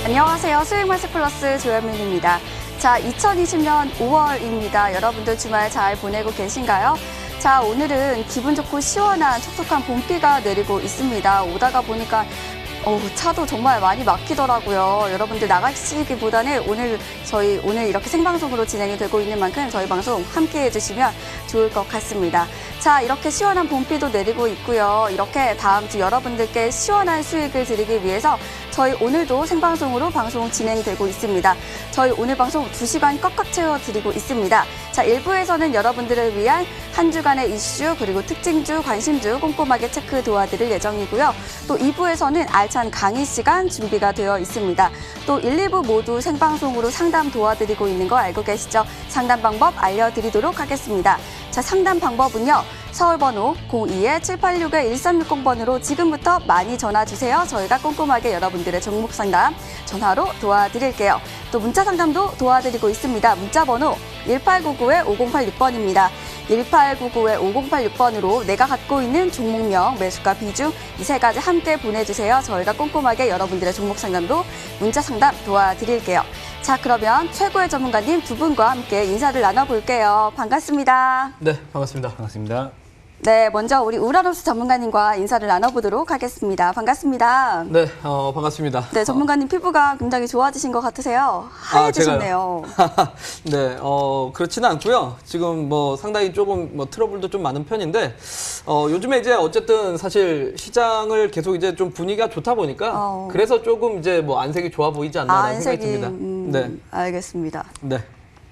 안녕하세요. 수익마스 플러스 조현민입니다. 자, 2020년 5월입니다. 여러분들 주말 잘 보내고 계신가요? 자, 오늘은 기분 좋고 시원한 촉촉한 봄비가 내리고 있습니다. 오다가 보니까 차도 정말 많이 막히더라고요. 여러분들 나가시기보다는 오늘 이렇게 생방송으로 진행이 되고 있는 만큼 저희 방송 함께 해주시면 좋을 것 같습니다. 자, 이렇게 시원한 봄비도 내리고 있고요. 이렇게 다음 주 여러분들께 시원한 수익을 드리기 위해서 저희 오늘도 생방송으로 방송 진행되고 있습니다. 저희 오늘 방송 2시간 꽉꽉 채워드리고 있습니다. 자, 1부에서는 여러분들을 위한 한 주간의 이슈 그리고 특징주, 관심주 꼼꼼하게 체크 도와드릴 예정이고요. 또 2부에서는 알찬 강의 시간 준비가 되어 있습니다. 또 1, 2부 모두 생방송으로 상담 도와드리고 있는 거 알고 계시죠? 상담 방법 알려드리도록 하겠습니다. 자, 상담 방법은요. 서울번호 02-786-1360번으로 지금부터 많이 전화주세요. 저희가 꼼꼼하게 여러분들의 종목 상담 전화로 도와드릴게요. 또 문자 상담도 도와드리고 있습니다. 문자번호 1899-5086번입니다. 1899-5086번으로 내가 갖고 있는 종목명, 매수가 비중 이 세 가지 함께 보내주세요. 저희가 꼼꼼하게 여러분들의 종목 상담도 문자 상담 도와드릴게요. 자, 그러면 최고의 전문가님 두 분과 함께 인사를 나눠볼게요. 반갑습니다. 네, 반갑습니다. 반갑습니다. 네, 먼저 우리 우라노스 전문가님과 인사를 나눠보도록 하겠습니다. 반갑습니다. 네, 반갑습니다. 네, 전문가님 피부가 굉장히 좋아지신 것 같으세요. 하얘지셨네요. 네, 그렇지는 않고요. 지금 상당히 조금 트러블도 좀 많은 편인데, 요즘에 이제 어쨌든 사실 시장을 계속 이제 좀 분위기가 좋다 보니까, 그래서 조금 이제 안색이 좋아 보이지 않나라는 생각이 듭니다. 네. 알겠습니다. 네.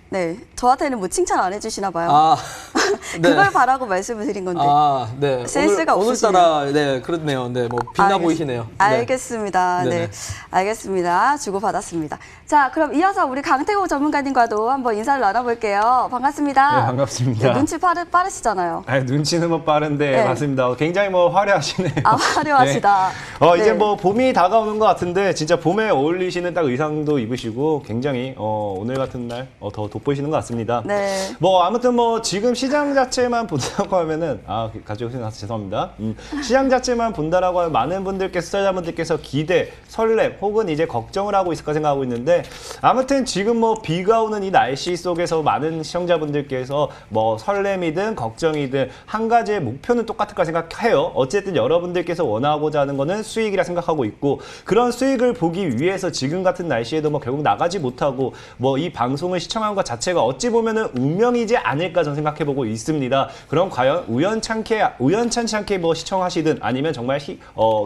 네, 저한테는 칭찬 안 해주시나 봐요. 네. 그걸 바라고 말씀을 드린 건데. 네. 센스가 오늘따라, 네, 그렇네요. 네, 빛나 보이시네요. 알겠습니다. 네. 알겠습니다. 주고받았습니다. 자, 그럼 이어서 우리 강태호 전문가님과도 한번 인사를 나눠볼게요. 반갑습니다. 네, 반갑습니다. 네, 눈치 빠르시잖아요. 눈치는 빠른데, 네. 맞습니다. 굉장히 화려하시네요. 화려하시다. 네. 이제 봄이 다가오는 것 같은데, 진짜 봄에 어울리시는 딱 의상도 입으시고, 굉장히, 오늘 같은 날, 더 돋보이시는 것 같습니다. 네. 아무튼 지금 시장 자체만 본다고 하면은, 가지고 생각해서 죄송합니다. 시장 자체만 본다라고 하면 많은 분들께서, 투자자분들께서 기대, 설렘, 혹은 이제 걱정을 하고 있을까 생각하고 있는데, 아무튼 지금 비가 오는 이 날씨 속에서 많은 시청자분들께서 설렘이든 걱정이든 한 가지의 목표는 똑같을까 생각해요. 어쨌든 여러분들께서 원하고자 하는 거는 수익이라 생각하고 있고, 그런 수익을 보기 위해서 지금 같은 날씨에도 결국 나가지 못하고 이 방송을 시청한 것 자체가 어찌 보면은 운명이지 않을까 저는 생각해보고 있습니다. 그럼 과연 우연찮지 않게 시청하시든 아니면 정말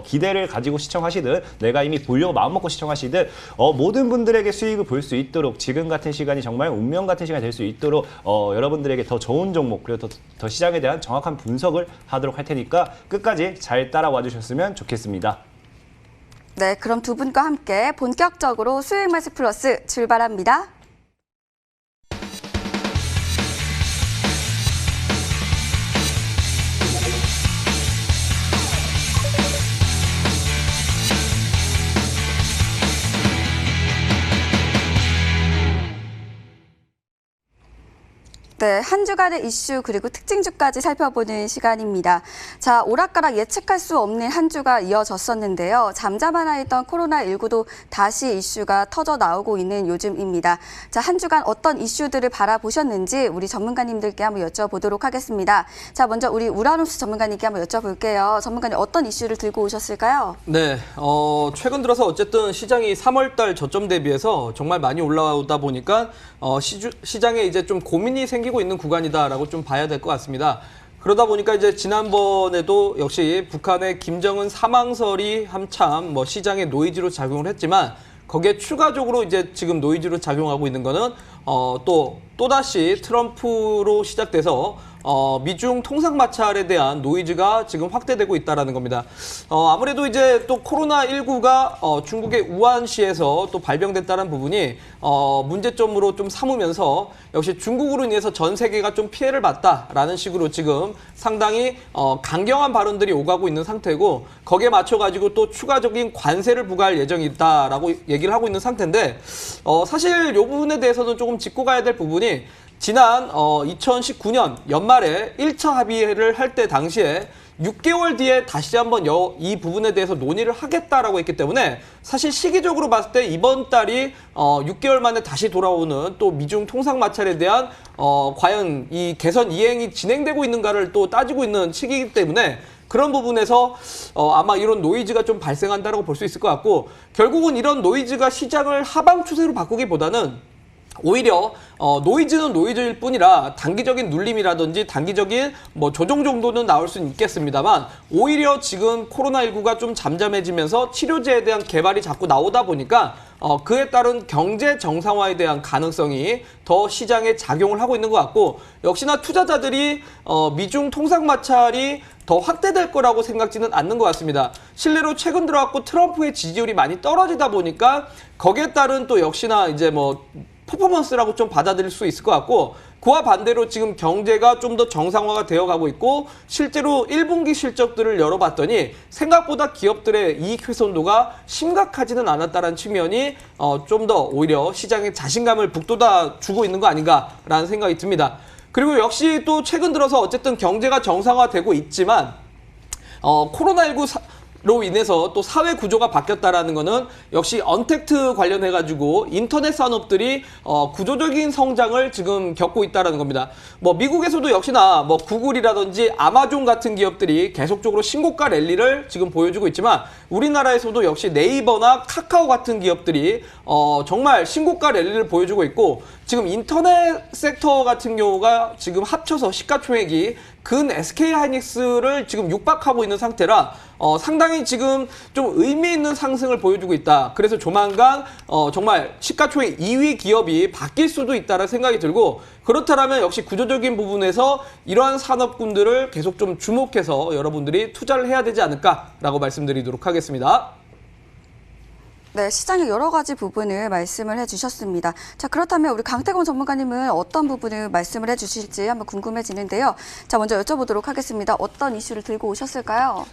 기대를 가지고 시청하시든 내가 이미 보려고 마음먹고 시청하시든 모든 분들에게 수익을 볼 수 있도록 지금 같은 시간이 정말 운명 같은 시간이 될 수 있도록 여러분들에게 더 좋은 종목 그리고 더 시장에 대한 정확한 분석을 하도록 할 테니까 끝까지 잘 따라와 주셨으면 좋겠습니다. 네, 그럼 두 분과 함께 본격적으로 수익마스 플러스 출발합니다. 네, 한 주간의 이슈 그리고 특징주까지 살펴보는 시간입니다. 자, 오락가락 예측할 수 없는 한 주가 이어졌었는데요. 잠잠하나 있던 코로나19도 다시 이슈가 터져 나오고 있는 요즘입니다. 자, 한 주간 어떤 이슈들을 바라보셨는지 우리 전문가님들께 한번 여쭤보도록 하겠습니다. 자, 먼저 우리 우라노스 전문가님께 한번 여쭤볼게요. 전문가님 어떤 이슈를 들고 오셨을까요? 네, 최근 들어서 어쨌든 시장이 3월달 저점 대비해서 정말 많이 올라오다 보니까 시장에 이제 좀 고민이 생기고 있는 구간이다라고 좀 봐야 될 것 같습니다. 그러다 보니까 이제 지난번에도 역시 북한의 김정은 사망설이 한참 시장의 노이즈로 작용을 했지만 거기에 추가적으로 이제 지금 노이즈로 작용하고 있는 거는 또다시 트럼프로 시작돼서 미중 통상 마찰에 대한 노이즈가 지금 확대되고 있다라는 겁니다. 아무래도 이제 또 코로나19가 중국의 우한시에서 또 발병됐다는 부분이 문제점으로 좀 삼으면서 역시 중국으로 인해서 전 세계가 좀 피해를 봤다라는 식으로 지금 상당히 강경한 발언들이 오가고 있는 상태고 거기에 맞춰가지고 또 추가적인 관세를 부과할 예정이 있다라고 얘기를 하고 있는 상태인데 사실 이 부분에 대해서는 조금 짚고 가야 될 부분이 지난 2019년 연말에 1차 합의를 할 때 당시에 6개월 뒤에 다시 한번 이 부분에 대해서 논의를 하겠다라고 했기 때문에 사실 시기적으로 봤을 때 이번 달이 6개월 만에 다시 돌아오는 또 미중 통상 마찰에 대한 과연 이 개선 이행이 진행되고 있는가를 또 따지고 있는 시기이기 때문에 그런 부분에서 아마 이런 노이즈가 좀 발생한다고 볼 수 있을 것 같고, 결국은 이런 노이즈가 시장을 하방 추세로 바꾸기보다는 오히려 노이즈는 노이즈일 뿐이라 단기적인 눌림이라든지 단기적인 뭐 조정 정도는 나올 수는 있겠습니다만, 오히려 지금 코로나19가 좀 잠잠해지면서 치료제에 대한 개발이 자꾸 나오다 보니까 그에 따른 경제 정상화에 대한 가능성이 더 시장에 작용을 하고 있는 것 같고, 역시나 투자자들이 미중 통상 마찰이 더 확대될 거라고 생각지는 않는 것 같습니다. 실례로 최근 들어왔고 트럼프의 지지율이 많이 떨어지다 보니까 거기에 따른 또 역시나 이제 뭐 퍼포먼스라고 좀 받아들일 수 있을 것 같고, 그와 반대로 지금 경제가 좀 더 정상화가 되어가고 있고 실제로 1분기 실적들을 열어봤더니 생각보다 기업들의 이익 훼손도가 심각하지는 않았다는 측면이 좀 더 오히려 시장에 자신감을 북돋아 주고 있는 거 아닌가라는 생각이 듭니다. 그리고 역시 또 최근 들어서 어쨌든 경제가 정상화되고 있지만 코로나19로 인해서 또 사회 구조가 바뀌었다라는 거는 역시 언택트 관련해가지고 인터넷 산업들이 구조적인 성장을 지금 겪고 있다라는 겁니다. 뭐 미국에서도 역시나 뭐 구글이라든지 아마존 같은 기업들이 계속적으로 신고가 랠리를 지금 보여주고 있지만, 우리나라에서도 역시 네이버나 카카오 같은 기업들이 정말 신고가 랠리를 보여주고 있고, 지금 인터넷 섹터 같은 경우가 지금 합쳐서 시가총액이 근 SK하이닉스를 지금 육박하고 있는 상태라 상당히 지금 좀 의미 있는 상승을 보여주고 있다. 그래서 조만간 정말 시가총액 2위 기업이 바뀔 수도 있다는 생각이 들고, 그렇다면 역시 구조적인 부분에서 이러한 산업군들을 계속 좀 주목해서 여러분들이 투자를 해야 되지 않을까라고 말씀드리도록 하겠습니다. 네, 시장의 여러 가지 부분을 말씀을 해주셨습니다. 자, 그렇다면 우리 강태곤 전문가님은 어떤 부분을 말씀을 해주실지 한번 궁금해지는데요. 자, 먼저 여쭤보도록 하겠습니다. 어떤 이슈를 들고 오셨을까요?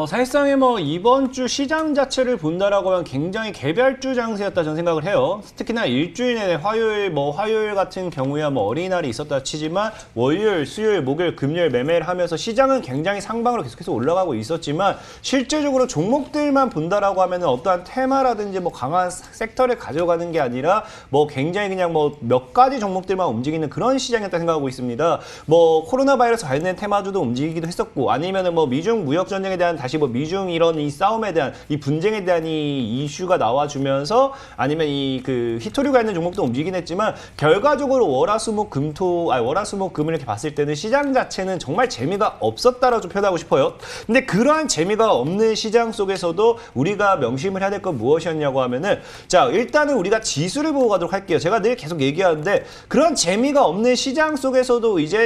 사실상에 뭐 이번 주 시장 자체를 본다라고 하면 굉장히 개별주 장세였다 저는 생각을 해요. 특히나 일주일 내내 화요일 같은 경우야 뭐 어린이날이 있었다 치지만 월요일, 수요일, 목요일, 금요일 매매를 하면서 시장은 굉장히 상방으로 계속해서 올라가고 있었지만, 실질적으로 종목들만 본다라고 하면은 어떠한 테마라든지 뭐 강한 섹터를 가져가는 게 아니라 뭐 굉장히 그냥 뭐 몇 가지 종목들만 움직이는 그런 시장이었다 생각하고 있습니다. 뭐 코로나 바이러스 관련된 테마주도 움직이기도 했었고, 아니면은 뭐 미중 무역 전쟁에 대한 다시 뭐 미중 이런 이 싸움에 대한 이 분쟁에 대한 이 이슈가 나와주면서, 아니면 이 그 히토류가 있는 종목도 움직이긴 했지만, 결과적으로 월화수목금을 이렇게 봤을 때는 시장 자체는 정말 재미가 없었다라고 좀 표현하고 싶어요. 근데 그러한 재미가 없는 시장 속에서도 우리가 명심을 해야 될 건 무엇이었냐고 하면은, 자, 일단은 우리가 지수를 보고 가도록 할게요. 제가 늘 계속 얘기하는데, 그런 재미가 없는 시장 속에서도 이제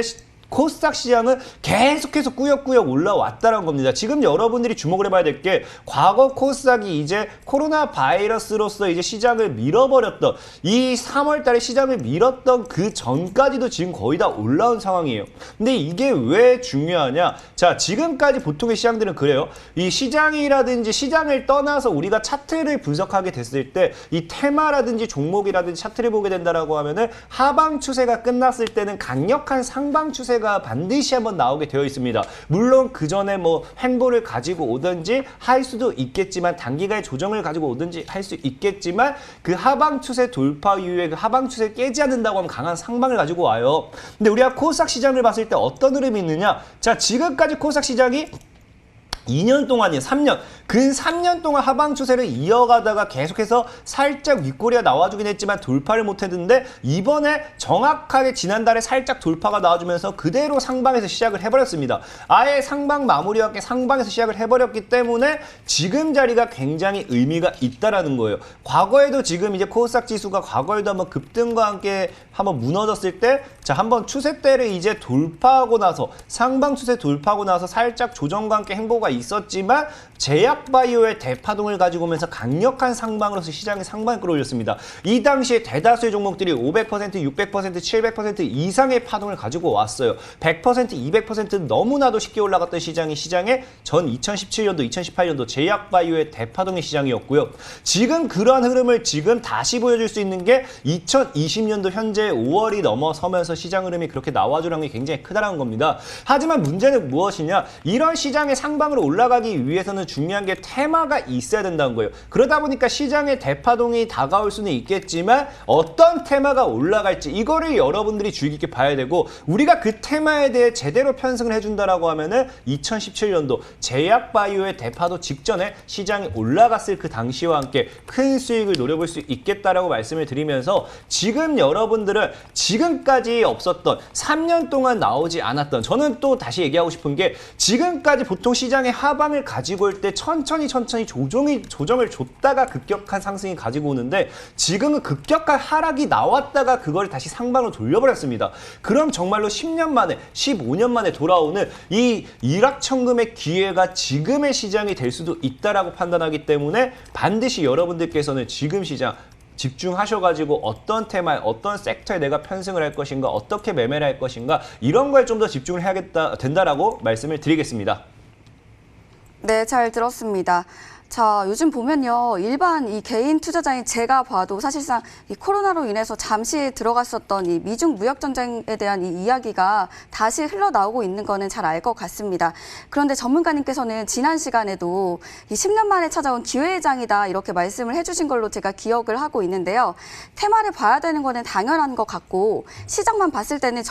코스닥 시장은 계속해서 꾸역꾸역 올라왔다는 겁니다. 지금 여러분들이 주목을 해봐야 될 게, 과거 코스닥이 이제 코로나 바이러스로서 이제 시장을 밀어버렸던, 이 3월 달에 시장을 밀었던 그 전까지도 지금 거의 다 올라온 상황이에요. 근데 이게 왜 중요하냐? 자, 지금까지 보통의 시장들은 그래요. 이 시장이라든지 시장을 떠나서 우리가 차트를 분석하게 됐을 때, 이 테마라든지 종목이라든지 차트를 보게 된다라고 하면은 하방 추세가 끝났을 때는 강력한 상방 추세 가 반드시 한번 나오게 되어 있습니다. 물론 그 전에 뭐 횡보를 가지고 오든지 할 수도 있겠지만, 단기간의 조정을 가지고 오든지 할 수 있겠지만, 그 하방 추세 돌파 이후에 그 하방 추세를 깨지 않는다고 하면 강한 상방을 가지고 와요. 근데 우리가 코스닥 시장을 봤을 때 어떤 흐름이 있느냐? 자, 지금까지 코스닥 시장이 2년 동안이에요. 3년. 근 3년 동안 하방 추세를 이어가다가 계속해서 살짝 윗꼬리가 나와주긴 했지만 돌파를 못했는데, 이번에 정확하게 지난달에 살짝 돌파가 나와주면서 그대로 상방에서 시작을 해버렸습니다. 아예 상방 마무리와 함께 상방에서 시작을 해버렸기 때문에 지금 자리가 굉장히 의미가 있다라는 거예요. 과거에도 지금 이제 코스닥 지수가 과거에도 한번 급등과 함께 한번 무너졌을 때, 자, 한번 추세대를 이제 돌파하고 나서, 상방 추세 돌파하고 나서 살짝 조정과 함께 행보가 있었지만 제약바이오의 대파동을 가지고 오면서 강력한 상방으로서 시장의 상방을 끌어올렸습니다. 이 당시에 대다수의 종목들이 500%, 600%, 700% 이상의 파동을 가지고 왔어요. 100%, 200% 너무나도 쉽게 올라갔던 시장이 전 2017년도, 2018년도 제약바이오의 대파동의 시장이었고요. 지금 그러한 흐름을 지금 다시 보여줄 수 있는 게 2020년도 현재 5월이 넘어서면서 시장 흐름이 그렇게 나와주라는 게 굉장히 크다는 겁니다. 하지만 문제는 무엇이냐? 이런 시장의 상방으로 올라가기 위해서는 중요한 게 테마가 있어야 된다는 거예요. 그러다 보니까 시장의 대파동이 다가올 수는 있겠지만 어떤 테마가 올라갈지 이거를 여러분들이 주의 깊게 봐야 되고, 우리가 그 테마에 대해 제대로 편승을 해준다라고 하면은 2017년도 제약바이오의 대파도 직전에 시장이 올라갔을 그 당시와 함께 큰 수익을 노려볼 수 있겠다라고 말씀을 드리면서, 지금 여러분들은 지금까지 없었던 3년 동안 나오지 않았던, 저는 또 다시 얘기하고 싶은 게, 지금까지 보통 시장의 하방을 가지고 올 때 천천히 조정을 줬다가 급격한 상승이 가지고 오는데, 지금은 급격한 하락이 나왔다가 그걸 다시 상방으로 돌려버렸습니다. 그럼 정말로 10년 만에 15년 만에 돌아오는 이 일확천금의 기회가 지금의 시장이 될 수도 있다라고 판단하기 때문에, 반드시 여러분들께서는 지금 시장 집중하셔가지고 어떤 테마에, 어떤 섹터에 내가 편승을 할 것인가, 어떻게 매매를 할 것인가, 이런 거에 좀 더 집중을 된다라고 말씀을 드리겠습니다. 네, 잘 들었습니다. 자, 요즘 보면요, 일반 이 개인 투자자인 제가 봐도 사실상 이 코로나로 인해서 잠시 들어갔었던 이 미중 무역 전쟁에 대한 이 이야기가 다시 흘러나오고 있는 거는 잘 알 것 같습니다. 그런데 전문가님께서는 지난 시간에도 이 10년 만에 찾아온 기회의 장이다 이렇게 말씀을 해주신 걸로 제가 기억을 하고 있는데요. 테마를 봐야 되는 거는 당연한 것 같고, 시장만 봤을 때는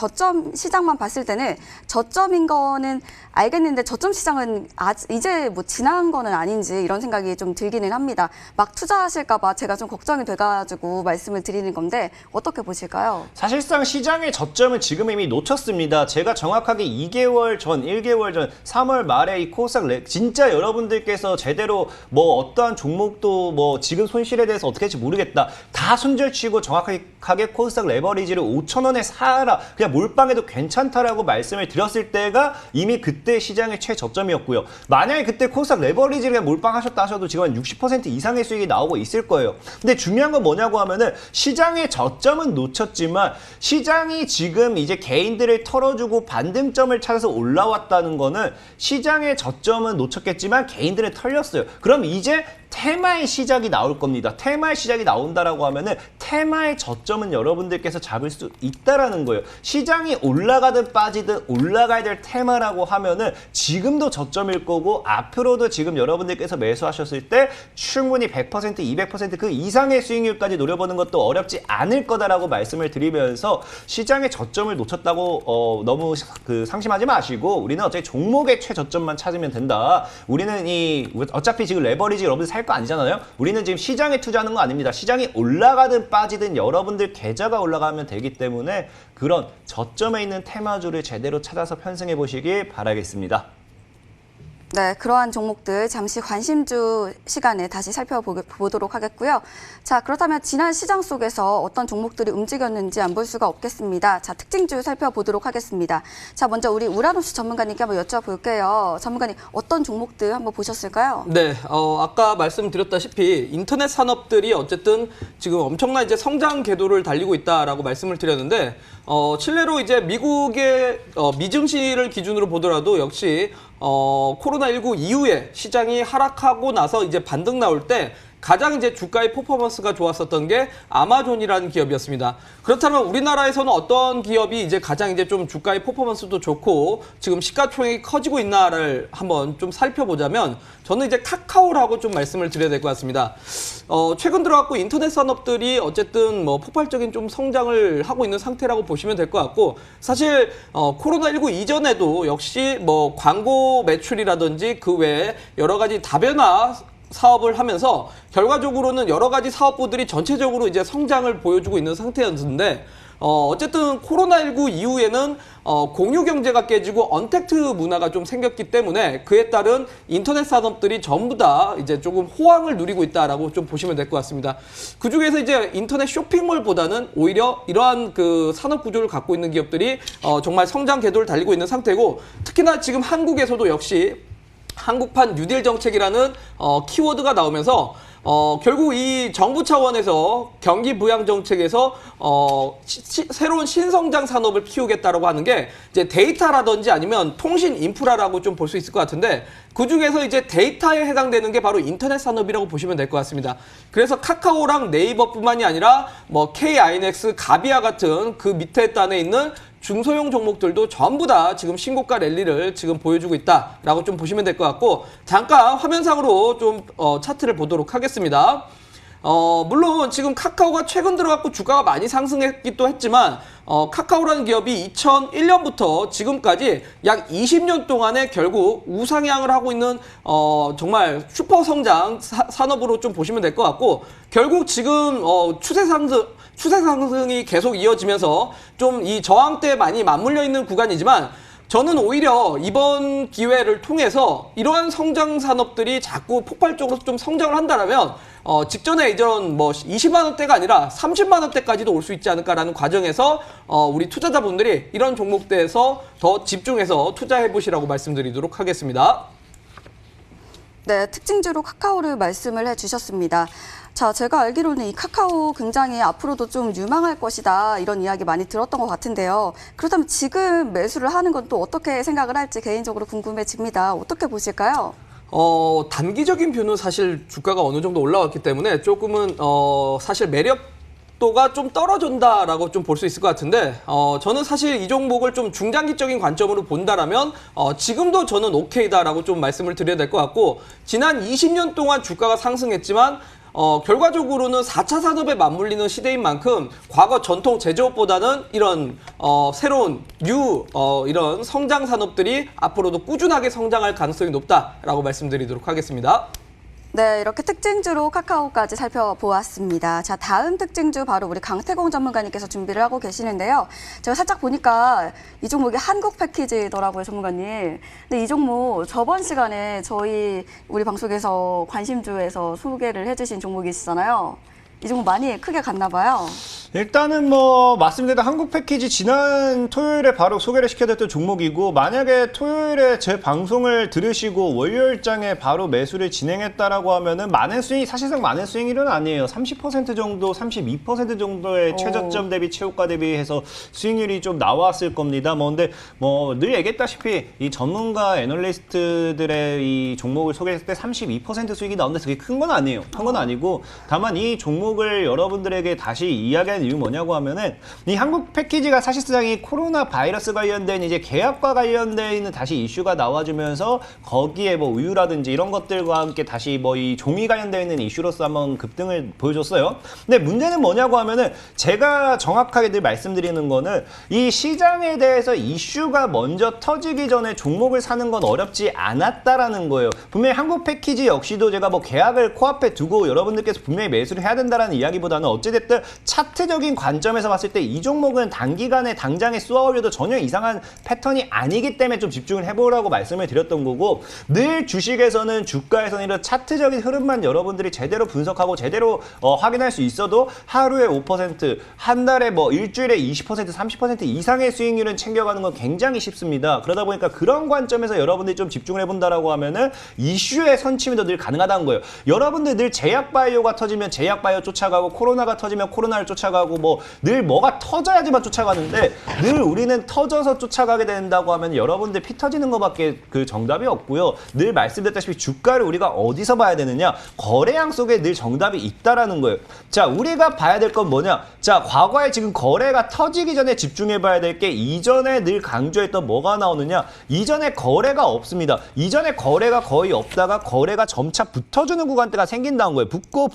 저점인 거는 알겠는데 저점 시장은 이제 뭐 지난 거는 아닌지 이런 생각이 좀 들기는 합니다. 막 투자하실까 봐 제가 좀 걱정이 돼가지고 말씀을 드리는 건데 어떻게 보실까요? 사실상 시장의 저점은 지금 이미 놓쳤습니다. 제가 정확하게 2개월 전, 1개월 전, 3월 말에 이 코스닥 진짜 여러분들께서 제대로 뭐 어떠한 종목도 뭐 지금 손실에 대해서 어떻게 할지 모르겠다, 다 손절치고 정확하게 코스닥 레버리지를 5,000원에 사라, 그냥 몰빵해도 괜찮다라고 말씀을 드렸을 때가 이미 그때 시장의 최저점이었고요. 만약에 그때 코스닥 레버리지를 그냥 몰빵하셨다 하셔도 지금 한 60% 이상의 수익이 나오고 있을 거예요. 근데 중요한 건 뭐냐고 하면은, 시장의 저점은 놓쳤지만 시장이 지금 이제 개인들을 털어주고 반등점을 찾아서 올라왔다는 거는, 시장의 저점은 놓쳤겠지만 개인들은 털렸어요. 그럼 이제 테마의 시작이 나올 겁니다. 테마의 시작이 나온다라고 하면은 테마의 저점은 여러분들께서 잡을 수 있다라는 거예요. 시장이 올라가든 빠지든 올라가야 될 테마라고 하면은 지금도 저점일 거고, 앞으로도 지금 여러분들께서 매수하셨을 때 충분히 100%, 200% 그 이상의 수익률까지 노려보는 것도 어렵지 않을 거다라고 말씀을 드리면서, 시장의 저점을 놓쳤다고 너무 상심하지 마시고, 우리는 어차피 종목의 최저점만 찾으면 된다. 우리는 어차피 지금 레버리지 여러분들 살 거 아니잖아요. 우리는 지금 시장에 투자하는 거 아닙니다. 시장이 올라가든 빠지든 여러분들 계좌가 올라가면 되기 때문에, 그런 저점에 있는 테마주를 제대로 찾아서 편승해 보시길 바라겠습니다. 네, 그러한 종목들 잠시 관심주 시간에 다시 살펴보도록 하겠고요. 자, 그렇다면 지난 시장 속에서 어떤 종목들이 움직였는지 안 볼 수가 없겠습니다. 자, 특징주 살펴보도록 하겠습니다. 자, 먼저 우리 우라노스 전문가님께 한번 여쭤볼게요. 전문가님, 어떤 종목들 한번 보셨을까요? 네, 아까 말씀드렸다시피 인터넷 산업들이 어쨌든 지금 엄청난 이제 성장 궤도를 달리고 있다라고 말씀을 드렸는데, 실내로 이제 미국의 미증시를 기준으로 보더라도 역시 코로나19 이후에 시장이 하락하고 나서 이제 반등 나올 때 가장 이제 주가의 퍼포먼스가 좋았었던 게 아마존이라는 기업이었습니다. 그렇다면 우리나라에서는 어떤 기업이 이제 가장 이제 좀 주가의 퍼포먼스도 좋고 지금 시가총액이 커지고 있나를 한번 좀 살펴보자면, 저는 이제 카카오라고 좀 말씀을 드려야 될 것 같습니다. 최근 들어갖고 인터넷 산업들이 어쨌든 뭐 폭발적인 좀 성장을 하고 있는 상태라고 보시면 될 것 같고, 사실 코로나19 이전에도 역시 뭐 광고 매출이라든지 그 외에 여러 가지 다변화 사업을 하면서 결과적으로는 여러 가지 사업부들이 전체적으로 이제 성장을 보여주고 있는 상태였는데, 어쨌든 코로나19 이후에는 공유 경제가 깨지고 언택트 문화가 좀 생겼기 때문에 그에 따른 인터넷 산업들이 전부 다 이제 조금 호황을 누리고 있다라고 좀 보시면 될 것 같습니다. 그 중에서 이제 인터넷 쇼핑몰보다는 오히려 이러한 그 산업 구조를 갖고 있는 기업들이 정말 성장 궤도를 달리고 있는 상태고, 특히나 지금 한국에서도 역시 한국판 뉴딜 정책이라는 키워드가 나오면서 결국 이 정부 차원에서 경기 부양 정책에서 새로운 신성장 산업을 키우겠다라고 하는 게 이제 데이터라든지 아니면 통신 인프라라고 좀 볼 수 있을 것 같은데 그 중에서 이제 데이터에 해당되는 게 바로 인터넷 산업이라고 보시면 될 것 같습니다. 그래서 카카오랑 네이버뿐만이 아니라 뭐 KINX, 가비아 같은 그 밑에 단에 있는 중소형 종목들도 전부 다 지금 신고가 랠리를 지금 보여주고 있다라고 좀 보시면 될 것 같고 잠깐 화면상으로 좀 차트를 보도록 하겠습니다. 물론 지금 카카오가 최근 들어갖고 주가가 많이 상승했기도 했지만 카카오라는 기업이 2001년부터 지금까지 약 20년 동안에 결국 우상향을 하고 있는 정말 슈퍼 성장 산업으로 좀 보시면 될 것 같고 결국 지금 추세 상승이 계속 이어지면서 좀 이 저항대에 많이 맞물려 있는 구간이지만 저는 오히려 이번 기회를 통해서 이러한 성장 산업들이 자꾸 폭발적으로 좀 성장을 한다면 직전에 이전 뭐 20만 원대가 아니라 30만 원대까지도 올 수 있지 않을까라는 과정에서 우리 투자자분들이 이런 종목대에서 더 집중해서 투자해 보시라고 말씀드리도록 하겠습니다. 네, 특징주로 카카오를 말씀을 해주셨습니다. 자, 제가 알기로는 이 카카오 굉장히 앞으로도 좀 유망할 것이다 이런 이야기 많이 들었던 것 같은데요. 그렇다면 지금 매수를 하는 건 또 어떻게 생각을 할지 개인적으로 궁금해집니다. 어떻게 보실까요? 단기적인 뷰는 사실 주가가 어느 정도 올라왔기 때문에 조금은 사실 매력도가 좀 떨어진다라고 좀 볼 수 있을 것 같은데 저는 사실 이 종목을 좀 중장기적인 관점으로 본다라면 지금도 저는 오케이다라고 좀 말씀을 드려야 될 것 같고 지난 20년 동안 주가가 상승했지만 결과적으로는 4차 산업에 맞물리는 시대인 만큼 과거 전통 제조업보다는 이런 새로운 이런 성장 산업들이 앞으로도 꾸준하게 성장할 가능성이 높다라고 말씀드리도록 하겠습니다. 네, 이렇게 특징주로 카카오까지 살펴보았습니다. 자, 다음 특징주 바로 우리 강태공 전문가님께서 준비를 하고 계시는데요. 제가 살짝 보니까 이 종목이 한국 패키지더라고요, 전문가님. 근데 이 종목 저번 시간에 우리 방송에서 관심주에서 소개를 해주신 종목이 있잖아요. 이 종목 많이 크게 갔나 봐요. 일단은 뭐 말씀드린 한국 패키지 지난 토요일에 바로 소개를 시켜드렸던 종목이고 만약에 토요일에 제 방송을 들으시고 월요일장에 바로 매수를 진행했다라고 하면은 사실상 많은 수익률은 아니에요. 30% 정도, 32% 정도의 최저점 대비 최고가 대비해서 수익률이 좀 나왔을 겁니다. 근데 늘 얘기했다시피 이 전문가 애널리스트들의 이 종목을 소개했을 때 32% 수익이 나오는데 그게 큰 건 아니에요. 큰 건 아니고 다만 이 종목을 여러분들에게 다시 이야기하는 이유 뭐냐고 하면은 이 한국 패키지가 사실상 이 코로나 바이러스 관련된 이제 계약과 관련된 있는 다시 이슈가 나와주면서 거기에 뭐 우유라든지 이런 것들과 함께 다시 이 종이 관련되어 있는 이슈로서 한번 급등을 보여줬어요. 근데 문제는 뭐냐고 하면은 제가 정확하게 늘 말씀드리는 거는 이 시장에 대해서 이슈가 먼저 터지기 전에 종목을 사는 건 어렵지 않았다라는 거예요. 분명히 한국 패키지 역시도 제가 계약을 코앞에 두고 여러분들께서 분명히 매수를 해야 된다라는 이야기보다는 어찌됐든 차트적인 관점에서 봤을 때 이 종목은 단기간에 당장에 쏘아올려도 전혀 이상한 패턴이 아니기 때문에 좀 집중을 해보라고 말씀을 드렸던 거고 늘 주식에서는 주가에서는 이런 차트적인 흐름만 여러분들이 제대로 분석하고 제대로 확인할 수 있어도 하루에 5%, 한 달에 일주일에 20%, 30% 이상의 수익률은 챙겨가는 건 굉장히 쉽습니다. 그러다 보니까 그런 관점에서 여러분들이 좀 집중을 해본다라고 하면은 이슈의 선침이 더 늘 가능하다는 거예요. 여러분들 늘 제약바이오가 터지면 제약바이오 쫓아가고 코로나가 터지면 코로나를 쫓아가고 늘 뭐가 터져야지만 쫓아가는데 늘 우리는 터져서 쫓아가게 된다고 하면 여러분들 피 터지는 것밖에 그 정답이 없고요. 늘 말씀드렸다시피 주가를 우리가 어디서 봐야 되느냐? 거래량 속에 늘 정답이 있다라는 거예요. 자, 우리가 봐야 될 건 뭐냐? 자, 과거에 지금 거래가 터지기 전에 집중해 봐야 될 게 이전에 늘 강조했던 뭐가 나오느냐? 이전에 거래가 없습니다. 이전에 거래가 거의 없다가 거래가 점차 붙어주는 구간대가 생긴다는 거예요. 붙고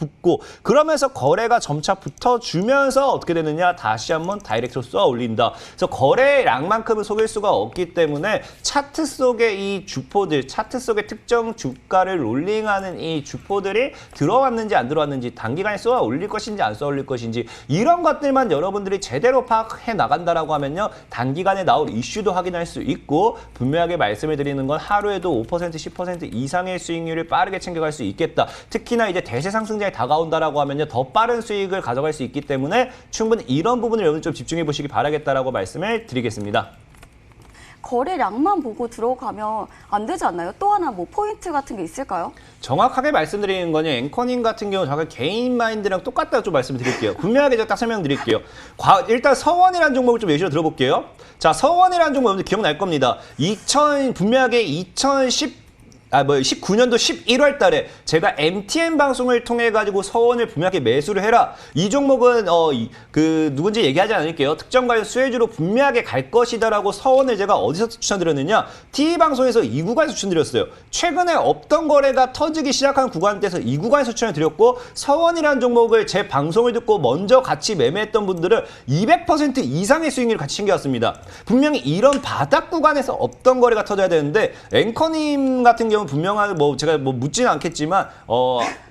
그러면서 거래가 점차 붙어주면서 어떻게 되느냐? 다시 한번 다이렉트로 쏘아 올린다. 그래서 거래량만큼은 속일 수가 없기 때문에 차트 속의 이 주포들, 차트 속의 특정 주가를 롤링하는 이 주포들이 들어왔는지 안 들어왔는지 단기간에 쏘아 올릴 것인지 안 쏘아 올릴 것인지 이런 것들만 여러분들이 제대로 파악해 나간다라고 하면요. 단기간에 나올 이슈도 확인할 수 있고 분명하게 말씀을 드리는 건 하루에도 5%, 10% 이상의 수익률을 빠르게 챙겨갈 수 있겠다. 특히나 이제 대세 상승장이 다가온다라고 하면요. 더 빠른 수익을 가져갈 수 있기 때문에 충분히 이런 부분을 여러분 좀 집중해 보시기 바라겠다라고 말씀을 드리겠습니다. 거래량만 보고 들어가면 안 되지 않나요? 또 하나 뭐 포인트 같은 게 있을까요? 정확하게 말씀드리는 거는 앵커님 같은 경우 저가 개인 마인드랑 똑같다고 좀 말씀드릴게요. 분명하게 제가 딱 설명드릴게요. 일단 서원이라는 종목을 좀 예시로 들어볼게요. 자, 서원이라는 종목 여러분들 기억날 겁니다. 분명하게 19년도 11월 달에 제가 MTN 방송을 통해 가지고 서원을 분명하게 매수를 해라. 이 종목은 누군지 얘기하지 않을게요. 특정 관련 수혜주로 분명하게 갈 것이다라고 서원을 제가 어디서 추천드렸느냐? TV 방송에서 이 구간에서 추천드렸어요. 최근에 없던 거래가 터지기 시작한 구간대에서 이 구간에서 추천을 드렸고, 서원이라는 종목을 제 방송을 듣고 먼저 같이 매매했던 분들은 200% 이상의 수익률을 같이 챙겨왔습니다. 분명히 이런 바닥 구간에서 없던 거래가 터져야 되는데, 앵커님 같은 경우 분명하게 제가 묻지는 않겠지만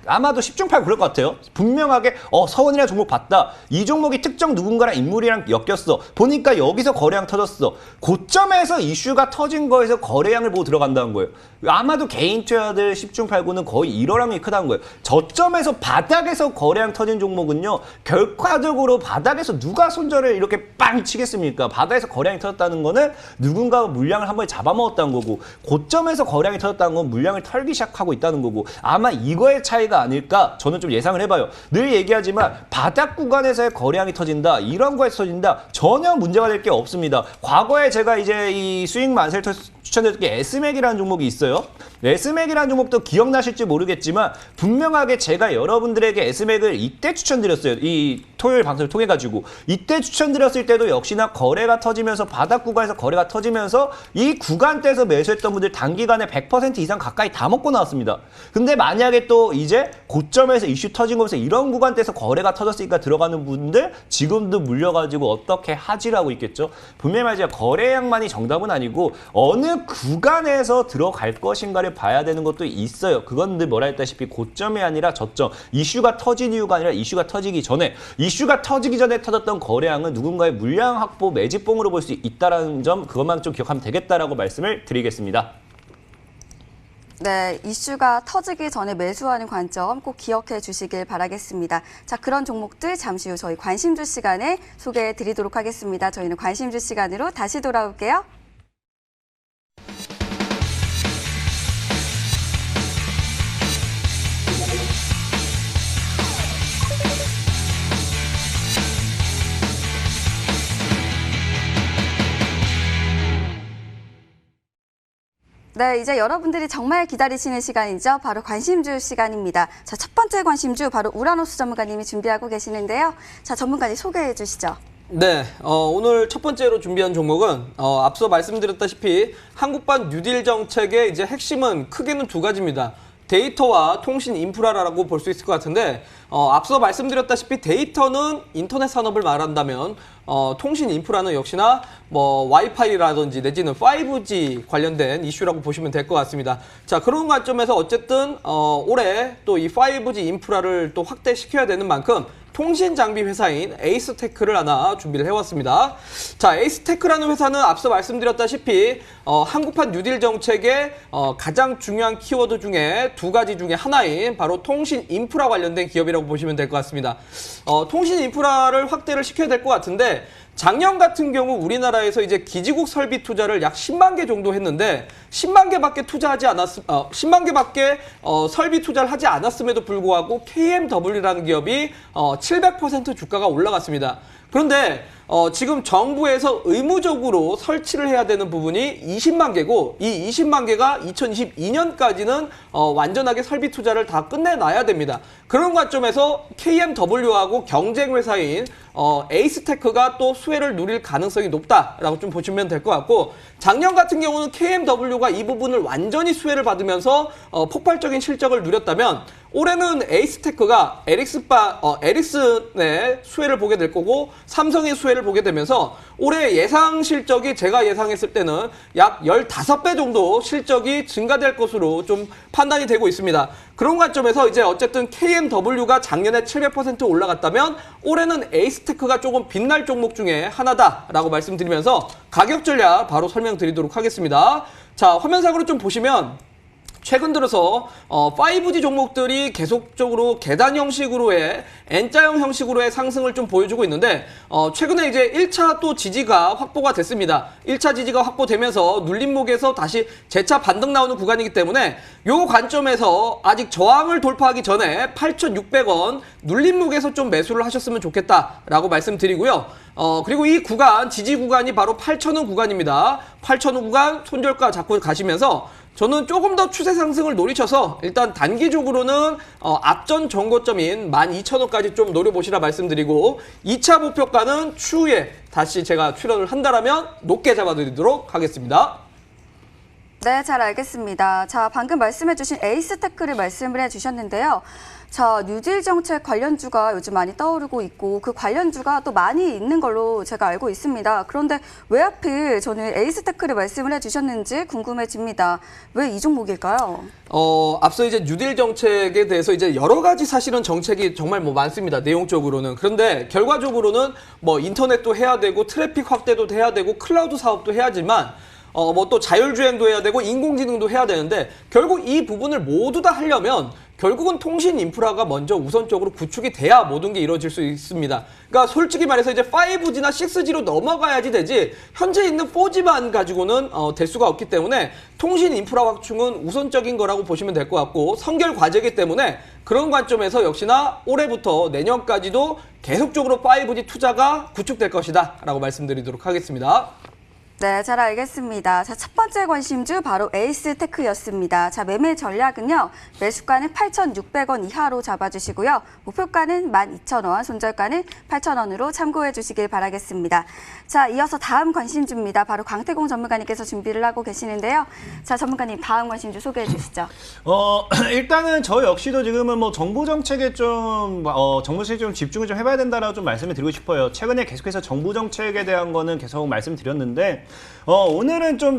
아마도 10중 8구 그럴 것 같아요. 분명하게 서원이라는 종목 봤다. 이 종목이 특정 누군가랑 인물이랑 엮였어. 보니까 여기서 거래량 터졌어. 고점에서 이슈가 터진 거에서 거래량을 보고 들어간다는 거예요. 아마도 개인 투자들 10중 8구는 거의 이러량이 크다는 거예요. 저점에서 바닥에서 거래량 터진 종목은요, 결과적으로 바닥에서 누가 손절을 이렇게 빵 치겠습니까? 바닥에서 거래량이 터졌다는 거는 누군가가 물량을 한 번에 잡아먹었다는 거고, 고점에서 거래량이 터졌다는 건 물량을 털기 시작하고 있다는 거고, 아마 이거의 차이가 아닐까 저는 좀 예상을 해봐요. 늘 얘기하지만 바닥 구간에서의 거래량이 터진다, 이런 거에서 터진다, 전혀 문제가 될 게 없습니다. 과거에 제가 이제 이 수익 만세를 추천드렸던 게 S맥이라는 종목이 있어요. S맥이라는 종목도 기억나실지 모르겠지만 분명하게 제가 여러분들에게 S맥을 이때 추천드렸어요. 이 토요일 방송을 통해 가지고 이때 추천드렸을 때도 역시나 거래가 터지면서 바닥 구간에서 거래가 터지면서 이 구간대에서 매수했던 분들 단기간에 100% 이상 가까이 다 먹고 나왔습니다. 근데 만약에 또 이제 고점에서 이슈 터진 거면서 이런 구간대에서 거래가 터졌으니까 들어가는 분들 지금도 물려가지고 어떻게 하지라고 있겠죠. 분명히 말이죠. 거래량만이 정답은 아니고 어느 구간에서 들어갈 것인가를 봐야 되는 것도 있어요. 그건 늘 뭐라 했다시피 고점이 아니라 저점. 이슈가 터진 이유가 아니라 이슈가 터지기 전에, 이슈가 터지기 전에 터졌던 거래량은 누군가의 물량 확보 매집봉으로 볼 수 있다는 점, 그것만 좀 기억하면 되겠다라고 말씀을 드리겠습니다. 네, 이슈가 터지기 전에 매수하는 관점 꼭 기억해 주시길 바라겠습니다. 자, 그런 종목들 잠시 후 저희 관심주 시간에 소개해 드리도록 하겠습니다. 저희는 관심주 시간으로 다시 돌아올게요. 네, 이제 여러분들이 정말 기다리시는 시간이죠. 바로 관심주 시간입니다. 자, 첫 번째 관심주 바로 우라노스 전문가님이 준비하고 계시는데요. 자, 전문가님 소개해 주시죠. 네, 오늘 첫 번째로 준비한 종목은 앞서 말씀드렸다시피 한국版뉴딜 정책의 이제 핵심은 크게는 두 가지입니다. 데이터와 통신 인프라라고 볼 수 있을 것 같은데, 앞서 말씀드렸다시피 데이터는 인터넷 산업을 말한다면 통신 인프라는 역시나 뭐 와이파이라든지 내지는 5G 관련된 이슈라고 보시면 될 것 같습니다. 자, 그런 관점에서 어쨌든 올해 또 이 5G 인프라를 또 확대시켜야 되는 만큼 통신 장비 회사인 에이스테크를 하나 준비를 해왔습니다. 자, 에이스테크라는 회사는 앞서 말씀드렸다시피 한국판 뉴딜 정책의 가장 중요한 키워드 중에 두 가지 중에 하나인 바로 통신 인프라 관련된 기업이라고 보시면 될 것 같습니다. 통신 인프라를 확대를 시켜야 될 것 같은데, 작년 같은 경우 우리나라에서 이제 기지국 설비 투자를 약 10만 개 정도 했는데 10만 개밖에 설비 투자를 하지 않았음에도 불구하고 KMW라는 기업이 700% 주가가 올라갔습니다. 그런데 지금 정부에서 의무적으로 설치를 해야 되는 부분이 20만 개고, 이 20만 개가 2022년까지는 완전하게 설비 투자를 다 끝내놔야 됩니다. 그런 관점에서 KMW하고 경쟁 회사인 에이스테크가 또 수혜를 누릴 가능성이 높다라고 좀 보시면 될 것 같고, 작년 같은 경우는 KMW가 이 부분을 완전히 수혜를 받으면서 폭발적인 실적을 누렸다면, 올해는 에이스테크가 에릭슨의 수혜를 보게 될 거고 삼성의 수혜를 보게 되면서 올해 예상 실적이 제가 예상했을 때는 약 15배 정도 실적이 증가될 것으로 좀 판단이 되고 있습니다. 그런 관점에서 이제 어쨌든 KMW가 작년에 700% 올라갔다면 올해는 에이스테크가 조금 빛날 종목 중에 하나다라고 말씀드리면서 가격 전략 바로 설명드리도록 하겠습니다. 자, 화면상으로 좀 보시면 최근 들어서 5G 종목들이 계속적으로 계단 형식으로의 N자형 형식으로의 상승을 좀 보여주고 있는데 최근에 이제 1차 또 지지가 확보가 됐습니다. 1차 지지가 확보되면서 눌림목에서 다시 재차 반등 나오는 구간이기 때문에 요 관점에서 아직 저항을 돌파하기 전에 8,600원 눌림목에서 좀 매수를 하셨으면 좋겠다라고 말씀드리고요. 그리고 이 구간, 지지 구간이 바로 8,000원 구간입니다. 8,000원 구간 손절가 잡고 가시면서 저는 조금 더 추세 상승을 노리셔서 일단 단기적으로는 앞전 정고점인 12,000원까지 좀 노려보시라 말씀드리고 2차 목표가는 추후에 다시 제가 출연을 한다라면 높게 잡아드리도록 하겠습니다. 네, 잘 알겠습니다. 자, 방금 말씀해주신 에이스테크를 말씀을 해주셨는데요. 자, 뉴딜 정책 관련주가 요즘 많이 떠오르고 있고 그 관련주가 또 많이 있는 걸로 제가 알고 있습니다. 그런데 왜 하필 저는 에이스테크를 말씀을 해주셨는지 궁금해집니다. 왜 이 종목일까요? 앞서 이제 뉴딜 정책에 대해서 이제 여러 가지 사실은 정책이 정말 뭐 많습니다. 내용적으로는. 그런데 결과적으로는 뭐 인터넷도 해야 되고 트래픽 확대도 해야 되고 클라우드 사업도 해야지만 뭐 또 자율주행도 해야 되고 인공지능도 해야 되는데 결국 이 부분을 모두 다 하려면 결국은 통신 인프라가 먼저 우선적으로 구축이 돼야 모든 게 이루어질 수 있습니다. 그러니까 솔직히 말해서 이제 5G나 6G로 넘어가야지 되지 현재 있는 4G만 가지고는 될 수가 없기 때문에 통신 인프라 확충은 우선적인 거라고 보시면 될 것 같고 선결 과제이기 때문에 그런 관점에서 역시나 올해부터 내년까지도 계속적으로 5G 투자가 구축될 것이다 라고 말씀드리도록 하겠습니다. 네, 잘 알겠습니다. 자, 첫 번째 관심주 바로 에이스테크였습니다. 자, 매매 전략은요. 매수가는 8,600원 이하로 잡아주시고요. 목표가는 12,000원, 손절가는 8,000원으로 참고해 주시길 바라겠습니다. 자, 이어서 다음 관심주입니다. 바로 강태공 전문가님께서 준비를 하고 계시는데요. 자, 전문가님 다음 관심주 소개해 주시죠. 일단은 저 역시도 지금은 뭐 정부 정책에 좀 정부 정책에 좀 집중을 좀 해봐야 된다라고 좀 말씀을 드리고 싶어요. 최근에 계속해서 정부 정책에 대한 거는 계속 말씀드렸는데 오늘은 좀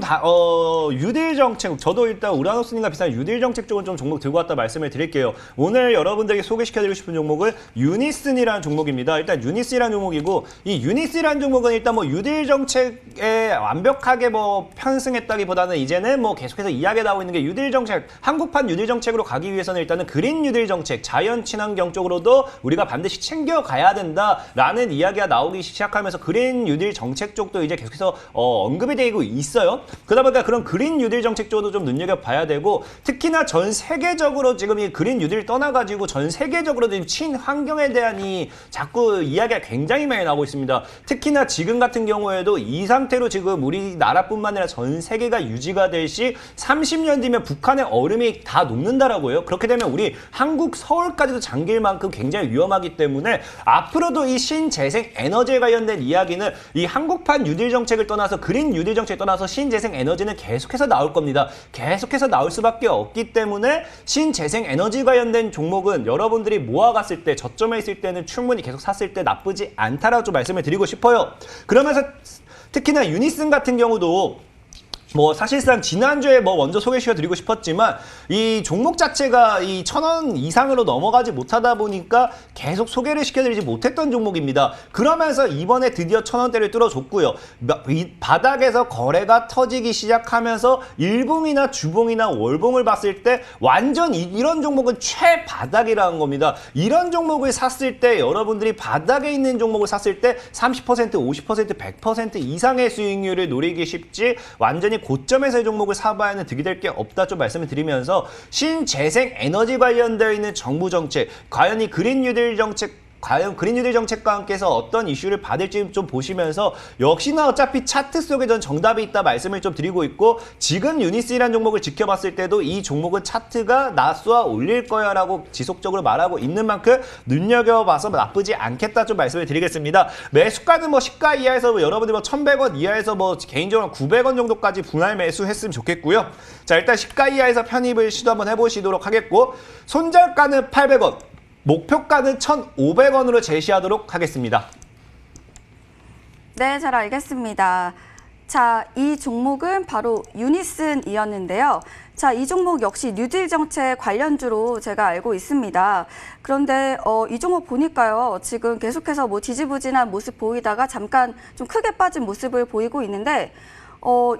뉴딜 정책, 저도 일단 우라노스님과 비슷한 뉴딜 정책 쪽은 좀 종목 들고 왔다 말씀을 드릴게요. 오늘 여러분들에게 소개시켜드리고 싶은 종목은 유니슨이라는 종목입니다. 일단 유니슨이라는 종목이고 이 유니슨이라는 종목은 일단 뭐 뉴딜 정책에 완벽하게 뭐 편승했다기보다는 이제는 뭐 계속해서 이야기가 나오고 있는 게 뉴딜 정책, 한국판 뉴딜 정책으로 가기 위해서는 일단은 그린 뉴딜 정책, 자연 친환경 쪽으로도 우리가 반드시 챙겨가야 된다라는 이야기가 나오기 시작하면서 그린 뉴딜 정책 쪽도 이제 계속해서 언급이 되고 있어요. 그러다 보니까 그런 그린 뉴딜 정책 쪽도 좀 눈여겨봐야 되고 특히나 전 세계적으로 지금 이 그린 뉴딜 떠나가지고 전 세계적으로 지금 친환경에 대한 이 자꾸 이야기가 굉장히 많이 나오고 있습니다. 특히나 지금 같은 경우에도 이 상태로 지금 우리나라뿐만 아니라 전 세계가 유지가 될 시 30년 뒤면 북한의 얼음이 다 녹는다라고요. 그렇게 되면 우리 한국 서울까지도 잠길 만큼 굉장히 위험하기 때문에 앞으로도 이 신재생 에너지에 관련된 이야기는 이 한국판 뉴딜 정책을 떠나서 그린 뉴딜 정책에 떠나서 신재생 에너지는 계속해서 나올 겁니다. 계속해서 나올 수밖에 없기 때문에 신재생 에너지 관련된 종목은 여러분들이 모아갔을 때 저점에 있을 때는 충분히 계속 샀을 때 나쁘지 않다라고 좀 말씀을 드리고 싶어요. 그러면서 특히나 유니슨 같은 경우도 뭐 사실상 지난주에 뭐 먼저 소개시켜드리고 싶었지만 이 종목 자체가 이 1,000원 이상으로 넘어가지 못하다 보니까 계속 소개를 시켜드리지 못했던 종목입니다. 그러면서 이번에 드디어 1,000원대를 뚫어줬고요. 이 바닥에서 거래가 터지기 시작하면서 일봉이나 주봉이나 월봉을 봤을 때 완전 이런 종목은 최바닥이라는 겁니다. 이런 종목을 샀을 때 여러분들이 바닥에 있는 종목을 샀을 때 30%, 50%, 100% 이상의 수익률을 노리기 쉽지 완전히 고점에서의 종목을 사봐야는 득이 될 게 없다 좀 말씀을 드리면서 신재생 에너지 관련되어 있는 정부 정책, 과연 이 그린 뉴딜 정책 과연 그린 뉴딜 정책과 함께해서 어떤 이슈를 받을지 좀 보시면서 역시나 어차피 차트 속에 전 정답이 있다 말씀을 좀 드리고 있고 지금 유니스라는 종목을 지켜봤을 때도 이 종목은 차트가 나쏘아 올릴 거야 라고 지속적으로 말하고 있는 만큼 눈여겨봐서 나쁘지 않겠다 좀 말씀을 드리겠습니다. 매수가는 뭐 시가 이하에서 뭐 여러분들 뭐 1,100원 이하에서 뭐 개인적으로 900원 정도까지 분할 매수했으면 좋겠고요. 자, 일단 시가 이하에서 편입을 시도 한번 해보시도록 하겠고 손절가는 800원. 목표가는 1,500원으로 제시하도록 하겠습니다. 네, 잘 알겠습니다. 자, 이 종목은 바로 유니슨이었는데요. 자, 이 종목 역시 뉴딜 정책 관련주로 제가 알고 있습니다. 그런데 이 종목 보니까요. 지금 계속해서 뭐 지지부진한 모습 보이다가 잠깐 좀 크게 빠진 모습을 보이고 있는데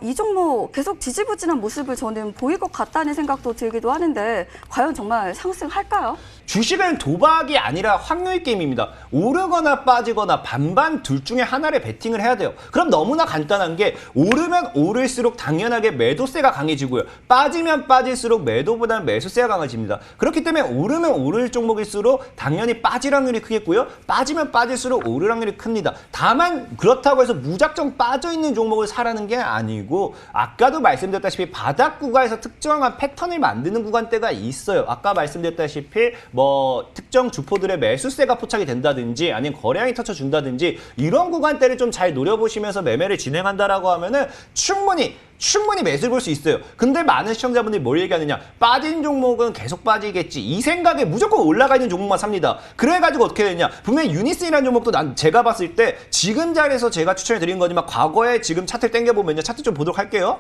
이 종목 계속 지지부진한 모습을 저는 보일 것 같다는 생각도 들기도 하는데 과연 정말 상승할까요? 주식은 도박이 아니라 확률 게임입니다. 오르거나 빠지거나 반반 둘 중에 하나를 베팅을 해야 돼요. 그럼 너무나 간단한 게 오르면 오를수록 당연하게 매도세가 강해지고요. 빠지면 빠질수록 매도보다는 매수세가 강해집니다. 그렇기 때문에 오르면 오를 종목일수록 당연히 빠질 확률이 크겠고요. 빠지면 빠질수록 오를 확률이 큽니다. 다만 그렇다고 해서 무작정 빠져있는 종목을 사라는 게 아니고 아까도 말씀드렸다시피 바닥 구간에서 특정한 패턴을 만드는 구간대가 있어요. 아까 말씀드렸다시피 뭐 특정 주포들의 매수세가 포착이 된다든지 아니면 거래량이 터쳐준다든지 이런 구간대를 좀 잘 노려보시면서 매매를 진행한다라고 하면은 충분히 매수를 볼 수 있어요. 근데 많은 시청자분들이 뭘 얘기하느냐, 빠진 종목은 계속 빠지겠지 이 생각에 무조건 올라가 있는 종목만 삽니다. 그래가지고 어떻게 되냐, 분명히 유니스라는 종목도 제가 봤을 때 지금 자리에서 제가 추천해 드린 거지만 과거에 지금 차트를 당겨보면요, 차트 좀 보도록 할게요.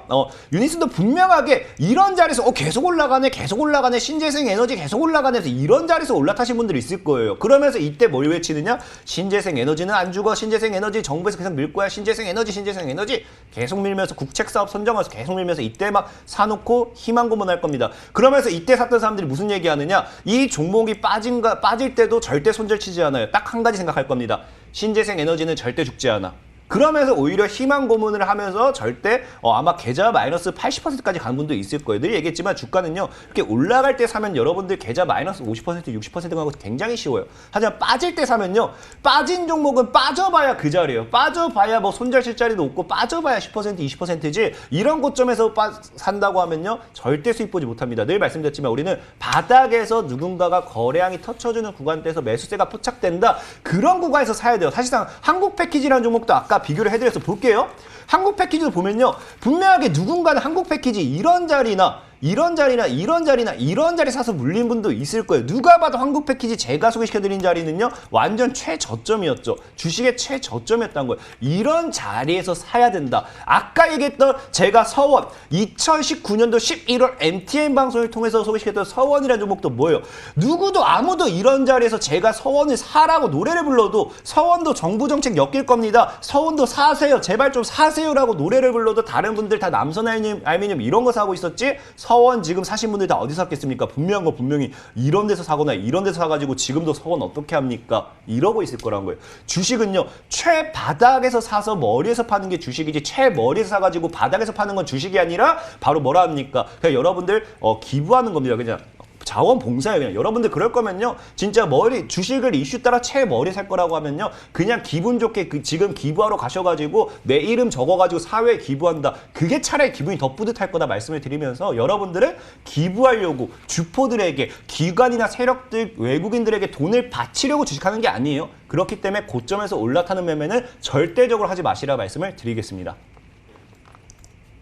유니스도 분명하게 이런 자리에서 계속 올라가네 신재생 에너지 계속 계속 올라가는 이런 자리에서 올라타신 분들이 있을 거예요. 그러면서 이때 뭘 외치느냐? 신재생 에너지는 안 죽어. 신재생 에너지 정부에서 계속 밀 거야. 신재생 에너지 계속 밀면서 국책사업 선정해서 계속 밀면서 이때 막 사놓고 희망 고문할 겁니다. 그러면서 이때 샀던 사람들이 무슨 얘기하느냐? 이 종목이 빠질 때도 절대 손절치지 않아요. 딱 한 가지 생각할 겁니다. 신재생 에너지는 절대 죽지 않아. 그러면서 오히려 희망 고문을 하면서 절대 아마 계좌 마이너스 80%까지 가는 분도 있을 거예요. 늘 얘기했지만 주가는요, 이렇게 올라갈 때 사면 여러분들 계좌 마이너스 50%, 60% 가는 거 굉장히 쉬워요. 하지만 빠질 때 사면요, 빠진 종목은 빠져봐야 그 자리예요. 빠져봐야 뭐 손절칠 자리도 없고 빠져봐야 10%, 20%지 이런 고점에서 산다고 하면요, 절대 수익 보지 못합니다. 늘 말씀드렸지만 우리는 바닥에서 누군가가 거래량이 터쳐주는 구간대에서 매수세가 포착된다. 그런 구간에서 사야 돼요. 사실상 한국 패키지라는 종목도 아까 비교를 해드려서 볼게요. 한국 패키지도 보면요, 분명하게 누군가는 한국 패키지 이런 자리나 이런 자리 사서 물린 분도 있을 거예요. 누가 봐도 한국 패키지 제가 소개시켜드린 자리는요, 완전 최저점이었죠. 주식의 최저점이었다는 거예요. 이런 자리에서 사야 된다. 아까 얘기했던 제가 서원 2019년도 11월 MTN 방송을 통해서 소개시켰던 서원이라는 종목도 뭐예요? 누구도 아무도 이런 자리에서 제가 서원을 사라고 노래를 불러도 서원도 정부 정책 엮일 겁니다. 서원도 사세요. 제발 좀 사세요라고 노래를 불러도 다른 분들 다 남선 알미늄 이런 거 사고 있었지, 서원 지금 사신 분들 다 어디 샀겠습니까? 분명한 거 분명히 이런 데서 사거나 이런 데서 사가지고 지금도 서원 어떻게 합니까? 이러고 있을 거란 거예요. 주식은요, 최바닥에서 사서 머리에서 파는 게 주식이지 최머리에서 사가지고 바닥에서 파는 건 주식이 아니라 바로 뭐라 합니까? 그냥 여러분들 기부하는 겁니다. 그냥 자원봉사예요. 그냥 여러분들 그럴 거면요, 진짜 주식을 이슈 따라 최머리 살 거라고 하면요, 그냥 기분 좋게 지금 기부하러 가셔가지고 내 이름 적어가지고 사회에 기부한다. 그게 차라리 기분이 더 뿌듯할 거다 말씀을 드리면서, 여러분들은 기부하려고 주포들에게, 기관이나 세력들, 외국인들에게 돈을 바치려고 주식하는 게 아니에요. 그렇기 때문에 고점에서 올라타는 매매는 절대적으로 하지 마시라 말씀을 드리겠습니다.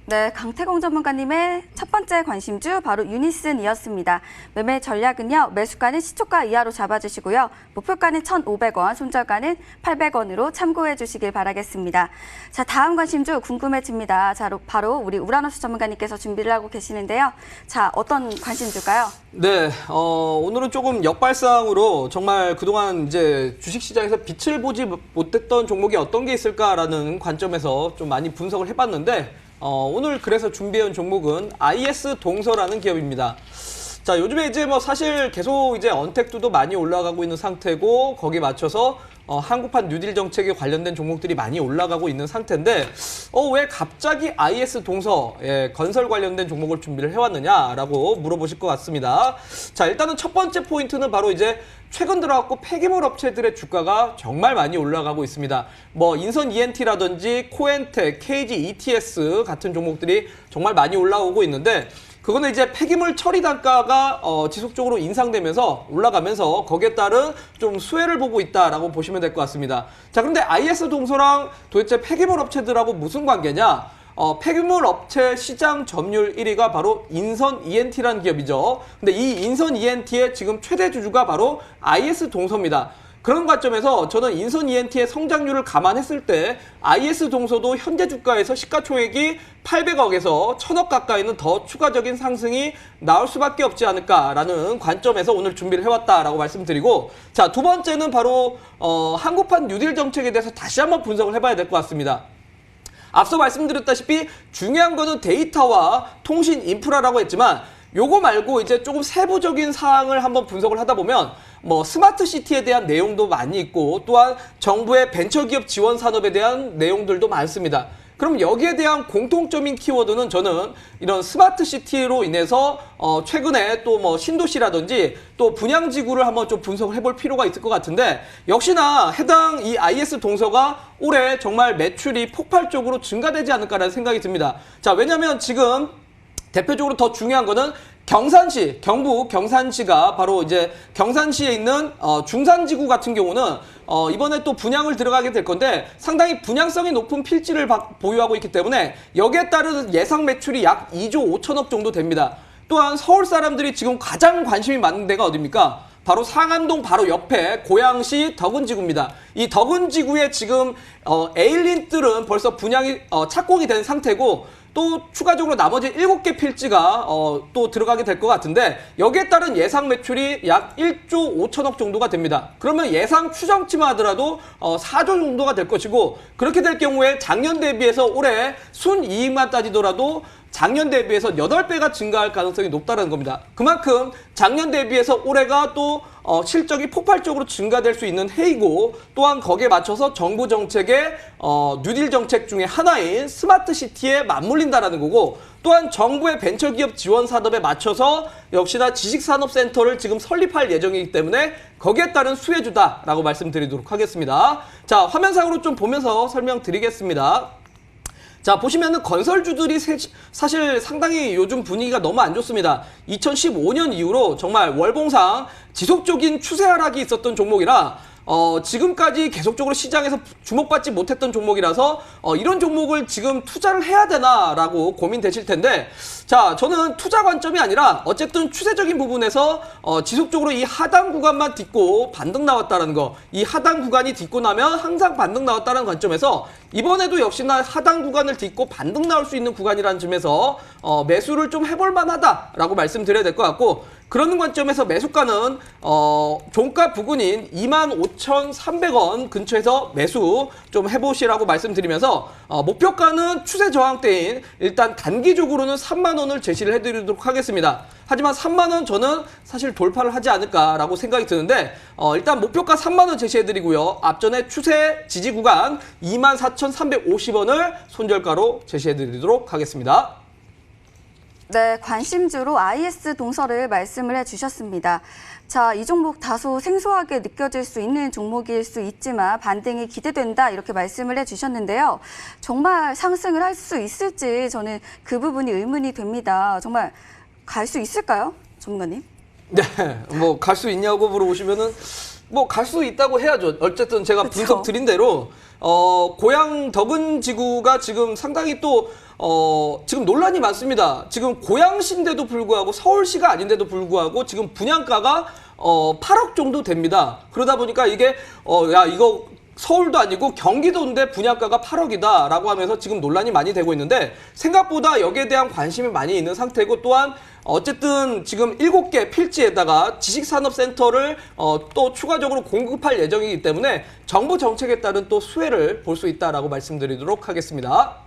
네, 강태공 전문가님의 첫 번째 관심주 바로 유니슨이었습니다. 매매 전략은요, 매수가는 시초가 이하로 잡아주시고요, 목표가는 1,500원, 손절가는 800원으로 참고해 주시길 바라겠습니다. 자, 다음 관심주 궁금해집니다. 자, 바로 우리 우라노스 전문가님께서 준비를 하고 계시는데요. 자, 어떤 관심주일까요? 네, 오늘은 조금 역발상으로 정말 그동안 이제 주식시장에서 빛을 보지 못했던 종목이 어떤 게 있을까라는 관점에서 좀 많이 분석을 해봤는데, 오늘 그래서 준비해온 종목은 IS 동서라는 기업입니다. 자, 요즘에 이제 뭐 사실 계속 이제 언택트도 많이 올라가고 있는 상태고, 거기에 맞춰서 한국판 뉴딜 정책에 관련된 종목들이 많이 올라가고 있는 상태인데, 왜 갑자기 IS 동서, 건설 관련된 종목을 준비를 해왔느냐라고 물어보실 것 같습니다. 자, 일단은 첫 번째 포인트는 바로 이제 최근 들어왔고 폐기물 업체들의 주가가 정말 많이 올라가고 있습니다. 뭐 인선 ENT라든지 코엔텍, KG ETS 같은 종목들이 정말 많이 올라오고 있는데, 그거는 이제 폐기물 처리 단가가 지속적으로 인상되면서 올라가면서 거기에 따른 좀 수혜를 보고 있다라고 보시면 될 것 같습니다. 자, 그런데 IS 동서랑 도대체 폐기물 업체들하고 무슨 관계냐? 폐기물 업체 시장 점유율 1위가 바로 인선 ENT라는 기업이죠. 근데 이 인선 ENT의 지금 최대 주주가 바로 IS 동서입니다. 그런 관점에서 저는 인선 ENT의 성장률을 감안했을 때 IS 동서도 현재 주가에서 시가총액이 800억에서 1000억 가까이는 더 추가적인 상승이 나올 수밖에 없지 않을까라는 관점에서 오늘 준비를 해왔다라고 말씀드리고, 자, 두 번째는 바로 한국판 뉴딜 정책에 대해서 다시 한번 분석을 해봐야 될 것 같습니다. 앞서 말씀드렸다시피 중요한 거는 데이터와 통신 인프라라고 했지만 요거 말고 이제 조금 세부적인 사항을 한번 분석을 하다 보면 뭐 스마트 시티에 대한 내용도 많이 있고 또한 정부의 벤처기업 지원 산업에 대한 내용들도 많습니다. 그럼 여기에 대한 공통점인 키워드는 저는 이런 스마트 시티로 인해서 최근에 또 뭐 신도시라든지 또 분양지구를 한번 좀 분석을 해볼 필요가 있을 것 같은데 역시나 해당 이 IS 동서가 올해 정말 매출이 폭발적으로 증가되지 않을까라는 생각이 듭니다. 자, 왜냐하면 지금 대표적으로 더 중요한 거는 경산시, 경북 경산시가 바로 이제 경산시에 있는 중산지구 같은 경우는 이번에 또 분양을 들어가게 될 건데 상당히 분양성이 높은 필지를 보유하고 있기 때문에 여기에 따른 예상 매출이 약 2조 5천억 정도 됩니다. 또한 서울 사람들이 지금 가장 관심이 많은 데가 어디입니까? 바로 상암동 바로 옆에 고양시 덕은지구입니다. 이 덕은지구에 지금 에일린뜰은 벌써 분양이 착공이 된 상태고 또 추가적으로 나머지 7개 필지가 또 들어가게 될 것 같은데 여기에 따른 예상 매출이 약 1조 5천억 정도가 됩니다. 그러면 예상 추정치만 하더라도 4조 정도가 될 것이고 그렇게 될 경우에 작년 대비해서 올해 순이익만 따지더라도 작년 대비해서 8배가 증가할 가능성이 높다는 겁니다. 그만큼 작년 대비해서 올해가 또 실적이 폭발적으로 증가될 수 있는 해이고 또한 거기에 맞춰서 정부 정책의 뉴딜 정책 중에 하나인 스마트 시티에 맞물린다라는 거고 또한 정부의 벤처기업 지원 산업에 맞춰서 역시나 지식산업센터를 지금 설립할 예정이기 때문에 거기에 따른 수혜주다라고 말씀드리도록 하겠습니다. 자, 화면상으로 좀 보면서 설명드리겠습니다. 자, 보시면은 건설주들이 사실 상당히 요즘 분위기가 너무 안 좋습니다. 2015년 이후로 정말 월봉상 지속적인 추세 하락이 있었던 종목이라 지금까지 계속적으로 시장에서 주목받지 못했던 종목이라서 이런 종목을 지금 투자를 해야 되나라고 고민되실 텐데 자, 저는 투자 관점이 아니라 어쨌든 추세적인 부분에서 지속적으로 이 하단 구간만 딛고 반등 나왔다는 거, 이 하단 구간이 딛고 나면 항상 반등 나왔다는 관점에서 이번에도 역시나 하단 구간을 딛고 반등 나올 수 있는 구간이라는 점에서 매수를 좀 해볼 만하다라고 말씀드려야 될 것 같고 그런 관점에서 매수가는 종가 부근인 25,300원 근처에서 매수 좀 해보시라고 말씀드리면서 목표가는 추세 저항대인 일단 단기적으로는 3만 원을 제시를 해드리도록 하겠습니다. 하지만 3만 원 저는 사실 돌파를 하지 않을까라고 생각이 드는데 일단 목표가 3만 원 제시해드리고요. 앞전에 추세 지지 구간 24,350원을 손절가로 제시해드리도록 하겠습니다. 네, 관심주로 IS 동서를 말씀을 해주셨습니다. 자, 이 종목 다소 생소하게 느껴질 수 있는 종목일 수 있지만 반등이 기대된다 이렇게 말씀을 해주셨는데요. 정말 상승을 할 수 있을지 저는 그 부분이 의문이 됩니다. 정말 갈 수 있을까요, 전문가님? 네, 뭐 갈 수 있냐고 물어보시면은 뭐 갈 수 있다고 해야죠. 어쨌든 제가 그쵸? 분석 드린 대로 고양 덕은지구가 지금 상당히 또 지금 논란이 많습니다. 지금 고양시인데도 불구하고 서울시가 아닌데도 불구하고 지금 분양가가 8억 정도 됩니다. 그러다 보니까 이게 야 이거 서울도 아니고 경기도인데 분양가가 8억이다 라고 하면서 지금 논란이 많이 되고 있는데 생각보다 여기에 대한 관심이 많이 있는 상태고 또한 어쨌든 지금 7개 필지에다가 지식산업센터를 또 추가적으로 공급할 예정이기 때문에 정부 정책에 따른 또 수혜를 볼 수 있다라고 말씀드리도록 하겠습니다.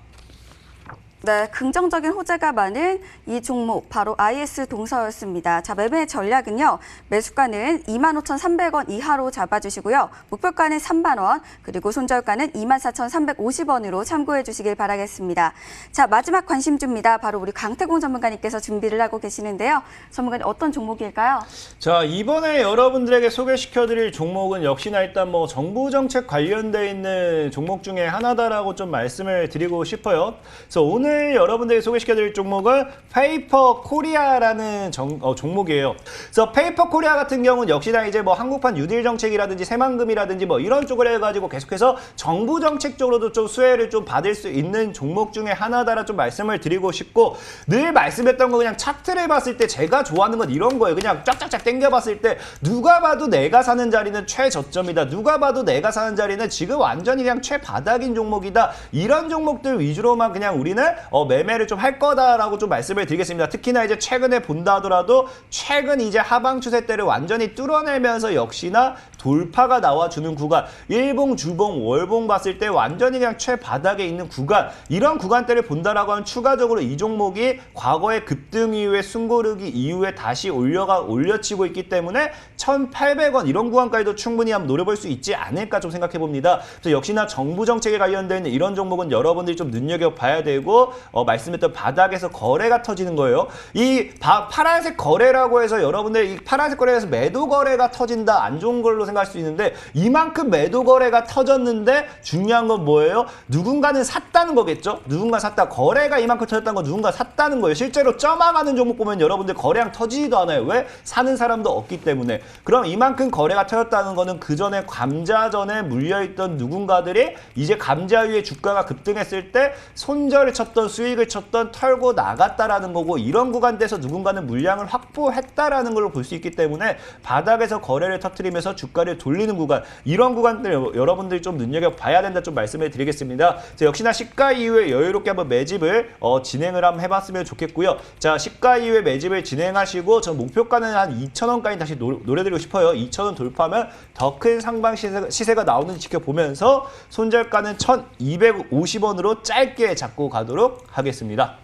네, 긍정적인 호재가 많은 이 종목 바로 IS 동서였습니다. 자, 매매 전략은요. 매수가는 25,300원 이하로 잡아주시고요. 목표가는 3만 원, 그리고 손절가는 24,350원으로 참고해 주시길 바라겠습니다. 자, 마지막 관심주입니다. 바로 우리 강태공 전문가님께서 준비를 하고 계시는데요. 전문가님 어떤 종목일까요? 자, 이번에 여러분들에게 소개시켜드릴 종목은 역시나 일단 뭐 정부 정책 관련돼 있는 종목 중에 하나다라고 좀 말씀을 드리고 싶어요. 그래서 오늘 여러분들에게 소개시켜드릴 종목은 페이퍼 코리아라는 종목이에요. 그래서 페이퍼 코리아 같은 경우는 역시나 이제 뭐 한국판 뉴딜 정책이라든지 새만금이라든지 뭐 이런 쪽을 해가지고 계속해서 정부 정책적으로도 좀 수혜를 좀 받을 수 있는 종목 중에 하나다라 좀 말씀을 드리고 싶고 늘 말씀했던 거 그냥 차트를 봤을 때 제가 좋아하는 건 이런 거예요. 그냥 쫙쫙쫙 당겨봤을 때 누가 봐도 내가 사는 자리는 최저점이다. 누가 봐도 내가 사는 자리는 지금 완전히 그냥 최바닥인 종목이다. 이런 종목들 위주로만 그냥 우리는 매매를 좀 할 거다라고 좀 말씀을 드리겠습니다. 특히나 이제 최근에 본다 하더라도 최근 이제 하방 추세대를 완전히 뚫어내면서 역시나 돌파가 나와주는 구간, 일봉, 주봉, 월봉 봤을 때 완전히 그냥 최바닥에 있는 구간, 이런 구간대를 본다라고 하면 추가적으로 이 종목이 과거의 급등 이후에 숨고르기 이후에 다시 올려치고 있기 때문에 1,800원 이런 구간까지도 충분히 한번 노려볼 수 있지 않을까 좀 생각해 봅니다. 그래서 역시나 정부 정책에 관련된 이런 종목은 여러분들이 좀 눈여겨봐야 되고 말씀했던 바닥에서 거래가 터지는 거예요. 이 파란색 거래라고 해서 여러분들 이 파란색 거래에서 매도 거래가 터진다 안 좋은 걸로 생각할 수 있는데 이만큼 매도 거래가 터졌는데 중요한 건 뭐예요? 누군가는 샀다는 거겠죠? 누군가 샀다. 거래가 이만큼 터졌다는 건 누군가 샀다는 거예요. 실제로 쩌망하는 종목 보면 여러분들 거래량 터지지도 않아요. 왜? 사는 사람도 없기 때문에. 그럼 이만큼 거래가 터졌다는 거는 그 전에 감자전에 물려있던 누군가들이 이제 감자 위에 주가가 급등했을 때 손절을 쳤던 수익을 쳤던 털고 나갔다라는 거고 이런 구간대에서 누군가는 물량을 확보했다라는 걸로 볼 수 있기 때문에 바닥에서 거래를 터뜨리면서 주가를 돌리는 구간 이런 구간들 여러분들이 좀 눈여겨봐야 된다 좀 말씀을 드리겠습니다. 자, 역시나 시가 이후에 여유롭게 한번 매집을 진행을 한번 해봤으면 좋겠고요. 자, 시가 이후에 매집을 진행하시고 전 목표가는 한 2,000원까지 다시 노려드리고 싶어요. 2,000원 돌파하면 더 큰 상방 시세가 나오는지 지켜보면서 손절가는 1,250원으로 짧게 잡고 가도록 하겠습니다.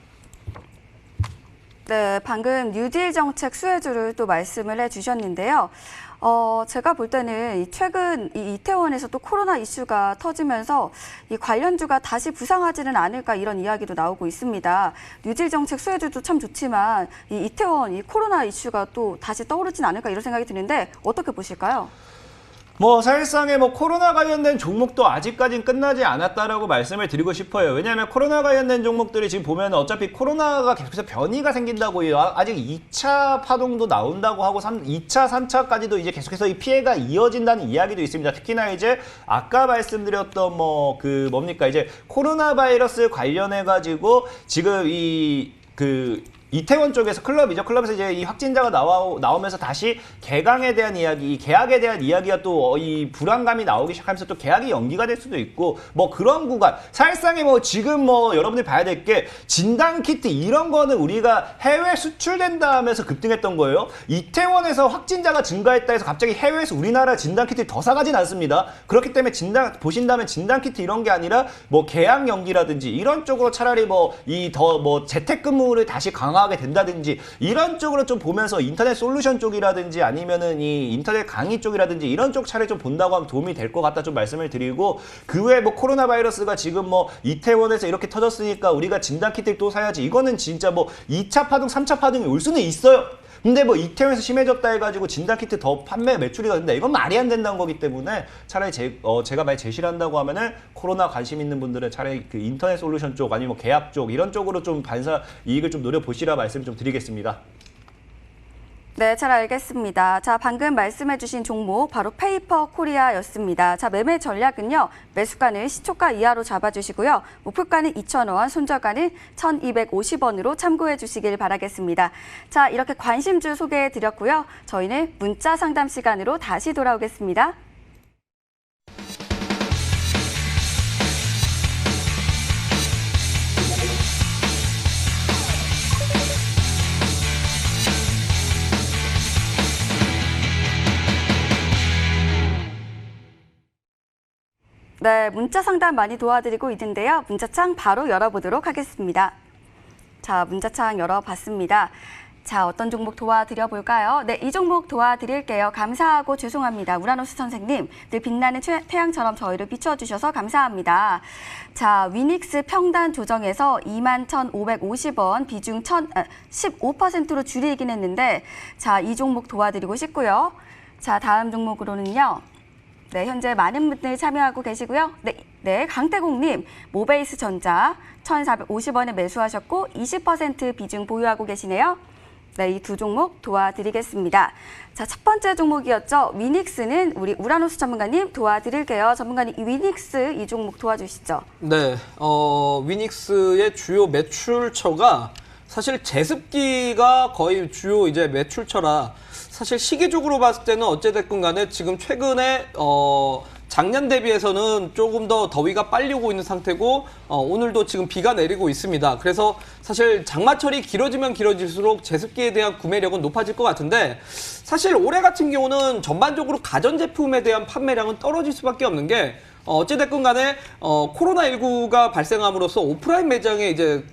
네, 방금 뉴딜 정책 수혜주를 또 말씀을 해주셨는데요. 제가 볼 때는 최근 이 이태원에서 또 코로나 이슈가 터지면서 이 관련주가 다시 부상하지는 않을까 이런 이야기도 나오고 있습니다. 뉴딜 정책 수혜주도 참 좋지만 이 이태원 이 코로나 이슈가 또 다시 떠오르진 않을까 이런 생각이 드는데 어떻게 보실까요? 사실상에 코로나 관련된 종목도 아직까지는 끝나지 않았다라고 말씀을 드리고 싶어요. 왜냐하면 코로나 관련된 종목들이 지금 보면 어차피 코로나가 계속해서 변이가 생긴다고 해요. 아직 2차 파동도 나온다고 하고 2차, 3차까지도 이제 계속해서 이 피해가 이어진다는 이야기도 있습니다. 특히나 이제 아까 말씀드렸던 이제 코로나 바이러스 관련해가지고 지금 이태원 쪽에서 클럽에서 이제 이 확진자가 나오면서 다시 개강에 대한 이야기, 개학에 대한 이야기가 또 이 불안감이 나오기 시작하면서 또 개학이 연기가 될 수도 있고 그런 구간. 사실상에 지금 여러분들이 봐야 될 게 진단키트 이런 거는 우리가 해외 수출된다 하면서 급등했던 거예요. 이태원에서 확진자가 증가했다 해서 갑자기 해외에서 우리나라 진단키트를 더 사가진 않습니다. 그렇기 때문에 보신다면 진단키트 이런 게 아니라 개학 연기라든지 이런 쪽으로 차라리 재택근무를 다시 강화하게 된다든지 이런 쪽으로 좀 보면서 인터넷 솔루션 쪽이라든지 아니면은 이 인터넷 강의 쪽이라든지 이런 쪽 차례 좀 본다고 하면 도움이 될 것 같다 좀 말씀을 드리고 그 외에 코로나 바이러스가 지금 이태원에서 이렇게 터졌으니까 우리가 진단키트를 또 사야지 이거는 진짜 2차 파동, 3차 파동이 올 수는 있어요. 근데 이태원에서 심해졌다 해가지고 진단키트 더 판매 매출이 더 된다. 이건 말이 안 된다는 거기 때문에 차라리 제가 만약 제시를 한다고 하면은 코로나 관심 있는 분들은 차라리 그 인터넷 솔루션 쪽 아니면 계약 쪽 이런 쪽으로 좀 반사 이익을 좀 노려보시라 말씀 좀 드리겠습니다. 네, 잘 알겠습니다. 자, 방금 말씀해주신 종목 바로 페이퍼 코리아였습니다. 자, 매매 전략은요. 매수가는 시초가 이하로 잡아주시고요. 목표가는 2,000원, 손절가는 1,250원으로 참고해 주시길 바라겠습니다. 자, 이렇게 관심주 소개해드렸고요. 저희는 문자 상담 시간으로 다시 돌아오겠습니다. 네, 문자 상담 많이 도와드리고 있는데요. 문자창 바로 열어보도록 하겠습니다. 자, 문자창 열어봤습니다. 자, 어떤 종목 도와드려 볼까요? 네, 이 종목 도와드릴게요. 감사하고 죄송합니다. 우라노스 선생님, 늘 빛나는 태양처럼 저희를 비춰주셔서 감사합니다. 자, 위닉스 평단 조정에서 21,550원 비중 15%로 줄이긴 했는데 자, 이 종목 도와드리고 싶고요. 자, 다음 종목으로는요. 네, 현재 많은 분들 참여하고 계시고요. 네, 강태공님, 모베이스 전자 1,450원에 매수하셨고 20% 비중 보유하고 계시네요. 네, 이 두 종목 도와드리겠습니다. 자, 첫 번째 종목이었죠. 위닉스는 우리 우라노스 전문가님 도와드릴게요. 전문가님, 이 위닉스 이 종목 도와주시죠. 네, 위닉스의 주요 매출처가 사실 제습기가 거의 주요 이제 매출처라 사실 시기적으로 봤을 때는 어찌됐건 간에 지금 최근에 작년 대비해서는 조금 더 더위가 빨리 오고 있는 상태고 오늘도 지금 비가 내리고 있습니다. 그래서 사실 장마철이 길어지면 길어질수록 제습기에 대한 구매력은 높아질 것 같은데 사실 올해 같은 경우는 전반적으로 가전제품에 대한 판매량은 떨어질 수밖에 없는 게 어찌됐건 간에 코로나19가 발생함으로써 오프라인 매장에 이제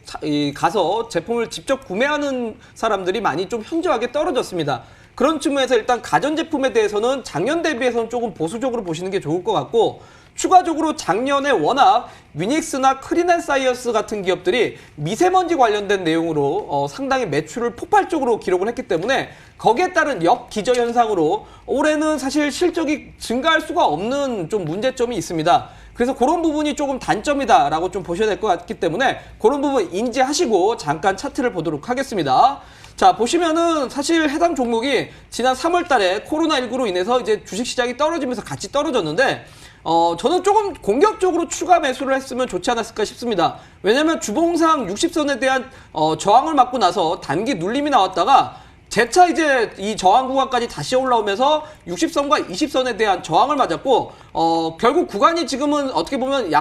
가서 제품을 직접 구매하는 사람들이 많이 좀 현저하게 떨어졌습니다. 그런 측면에서 일단 가전제품에 대해서는 작년 대비해서는 조금 보수적으로 보시는 게 좋을 것 같고 추가적으로 작년에 워낙 위닉스나 크린앤사이언스 같은 기업들이 미세먼지 관련된 내용으로 상당히 매출을 폭발적으로 기록을 했기 때문에 거기에 따른 역기저 현상으로 올해는 사실 실적이 증가할 수가 없는 좀 문제점이 있습니다. 그래서 그런 부분이 조금 단점이다라고 좀 보셔야 될 것 같기 때문에 그런 부분 인지하시고 잠깐 차트를 보도록 하겠습니다. 자, 보시면은 사실 해당 종목이 지난 3월 달에 코로나19로 인해서 이제 주식시장이 떨어지면서 같이 떨어졌는데 저는 조금 공격적으로 추가 매수를 했으면 좋지 않았을까 싶습니다. 왜냐하면 주봉상 60선에 대한 저항을 맞고 나서 단기 눌림이 나왔다가 재차 이제 이 저항 구간까지 다시 올라오면서 60선과 20선에 대한 저항을 맞았고 결국 구간이 지금은 어떻게 보면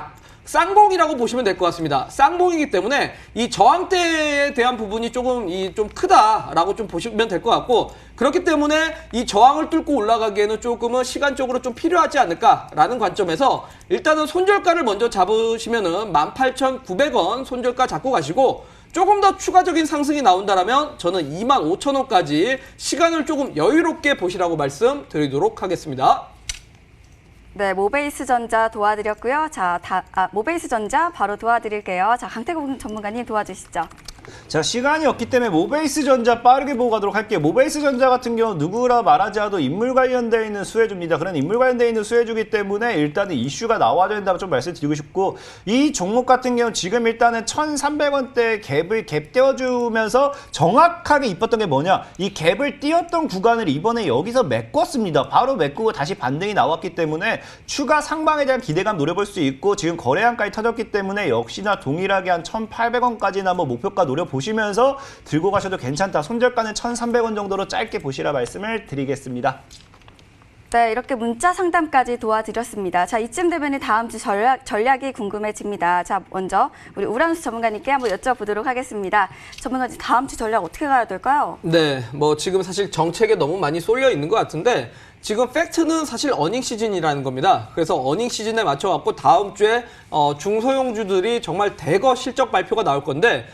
쌍봉이라고 보시면 될 것 같습니다. 쌍봉이기 때문에 이 저항대에 대한 부분이 조금 좀 크다라고 좀 보시면 될 것 같고 그렇기 때문에 이 저항을 뚫고 올라가기에는 조금은 시간적으로 좀 필요하지 않을까라는 관점에서 일단은 손절가를 먼저 잡으시면은 18,900원 손절가 잡고 가시고 조금 더 추가적인 상승이 나온다라면 저는 25,000원까지 시간을 조금 여유롭게 보시라고 말씀드리도록 하겠습니다. 네, 모베이스전자 도와드렸고요. 자, 모베이스전자 바로 도와드릴게요. 자, 강태공 전문가님 도와주시죠. 자, 시간이 없기 때문에 모베이스전자 빠르게 보고 가도록 할게요. 모베이스전자 같은 경우 누구라 말하지 않아도 인물 관련되어 있는 수혜주입니다. 그런 인물 관련되어 있는 수혜주기 때문에 일단은 이슈가 나와야 된다고 좀 말씀드리고 싶고 이 종목 같은 경우 지금 일단은 1,300원대 갭을 갭 떼어주면서 정확하게 이뻤던 게 뭐냐 이 갭을 띄었던 구간을 이번에 여기서 메꿨습니다. 바로 메꾸고 다시 반등이 나왔기 때문에 추가 상방에 대한 기대감 노려볼 수 있고 지금 거래량까지 터졌기 때문에 역시나 동일하게 한 1,800원까지는 한번 목표가 노려보시면서 들고 가셔도 괜찮다. 손절가는 1,300원 정도로 짧게 보시라 말씀을 드리겠습니다. 네, 이렇게 문자 상담까지 도와드렸습니다. 자, 이쯤 되면 다음 주 전략이 궁금해집니다. 자, 먼저 우리 우람수 전문가님께 한번 여쭤보도록 하겠습니다. 전문가님, 다음 주 전략 어떻게 가야 될까요? 네, 뭐 지금 사실 정책에 너무 많이 쏠려 있는 것 같은데 지금 팩트는 사실 어닝 시즌이라는 겁니다. 그래서 어닝 시즌에 맞춰갖고 다음 주에 중소형주들이 정말 대거 실적 발표가 나올 건데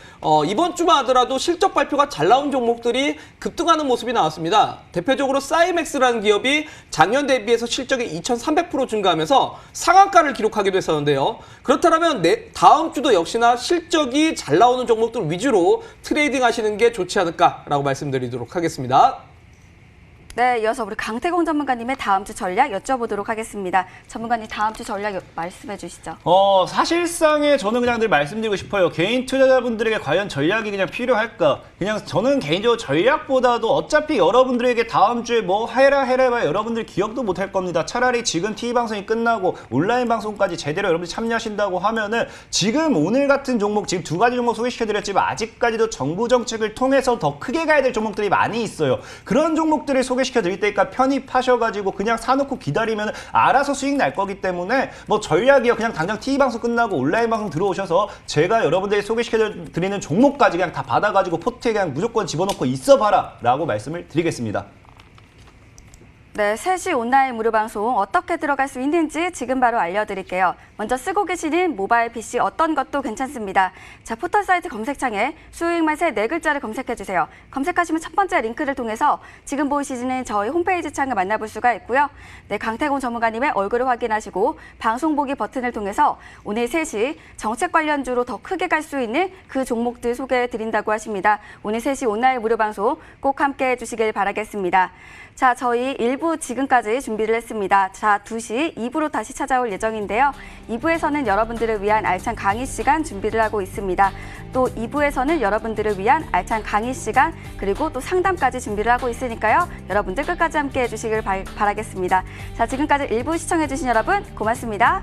이번 주만 하더라도 실적 발표가 잘 나온 종목들이 급등하는 모습이 나왔습니다. 대표적으로 사이맥스라는 기업이 작년 대비해서 실적이 2,300% 증가하면서 상한가를 기록하기도 했었는데요. 그렇다면 다음 주도 역시나 실적이 잘 나오는 종목들 위주로 트레이딩 하시는 게 좋지 않을까라고 말씀드리도록 하겠습니다. 네, 이어서 우리 강태공 전문가님의 다음 주 전략 여쭤보도록 하겠습니다. 전문가님, 다음 주 전략 말씀해 주시죠. 사실상에 저는 그냥 늘 말씀드리고 싶어요. 개인 투자자분들에게 과연 전략이 그냥 필요할까? 그냥 저는 개인적으로 전략보다도 어차피 여러분들에게 다음 주에 뭐 해라 여러분들 기억도 못할 겁니다. 차라리 지금 TV방송이 끝나고 온라인 방송까지 제대로 여러분들 참여하신다고 하면은 지금 오늘 같은 종목, 지금 두 가지 종목 소개시켜드렸지만 아직까지도 정부 정책을 통해서 더 크게 가야 될 종목들이 많이 있어요. 그런 종목들을 소개시켜드릴 테니까 편입하셔가지고 그냥 사놓고 기다리면 알아서 수익 날 거기 때문에 뭐 전략이요. 그냥 당장 TV방송 끝나고 온라인 방송 들어오셔서 제가 여러분들이 소개시켜드리는 종목까지 그냥 다 받아가지고 포트에 그냥 무조건 집어넣고 있어봐라 라고 말씀을 드리겠습니다. 네, 3시 온라인 무료 방송 어떻게 들어갈 수 있는지 지금 바로 알려드릴게요. 먼저 쓰고 계시는 모바일 PC 어떤 것도 괜찮습니다. 자, 포털 사이트 검색창에 수익 맛의 4글자를 검색해주세요. 검색하시면 첫 번째 링크를 통해서 지금 보이시는 저희 홈페이지 창을 만나볼 수가 있고요. 네, 강태공 전문가님의 얼굴을 확인하시고 방송 보기 버튼을 통해서 오늘 3시 정책 관련주로 더 크게 갈 수 있는 그 종목들 소개해드린다고 하십니다. 오늘 3시 온라인 무료 방송 꼭 함께 해주시길 바라겠습니다. 자, 저희 1부 지금까지 준비를 했습니다. 자, 2시 2부로 다시 찾아올 예정인데요. 2부에서는 여러분들을 위한 알찬 강의 시간 준비를 하고 있습니다. 또 2부에서는 여러분들을 위한 알찬 강의 시간 그리고 또 상담까지 준비를 하고 있으니까요. 여러분들 끝까지 함께 해주시길 바라겠습니다. 자, 지금까지 1부 시청해주신 여러분 고맙습니다.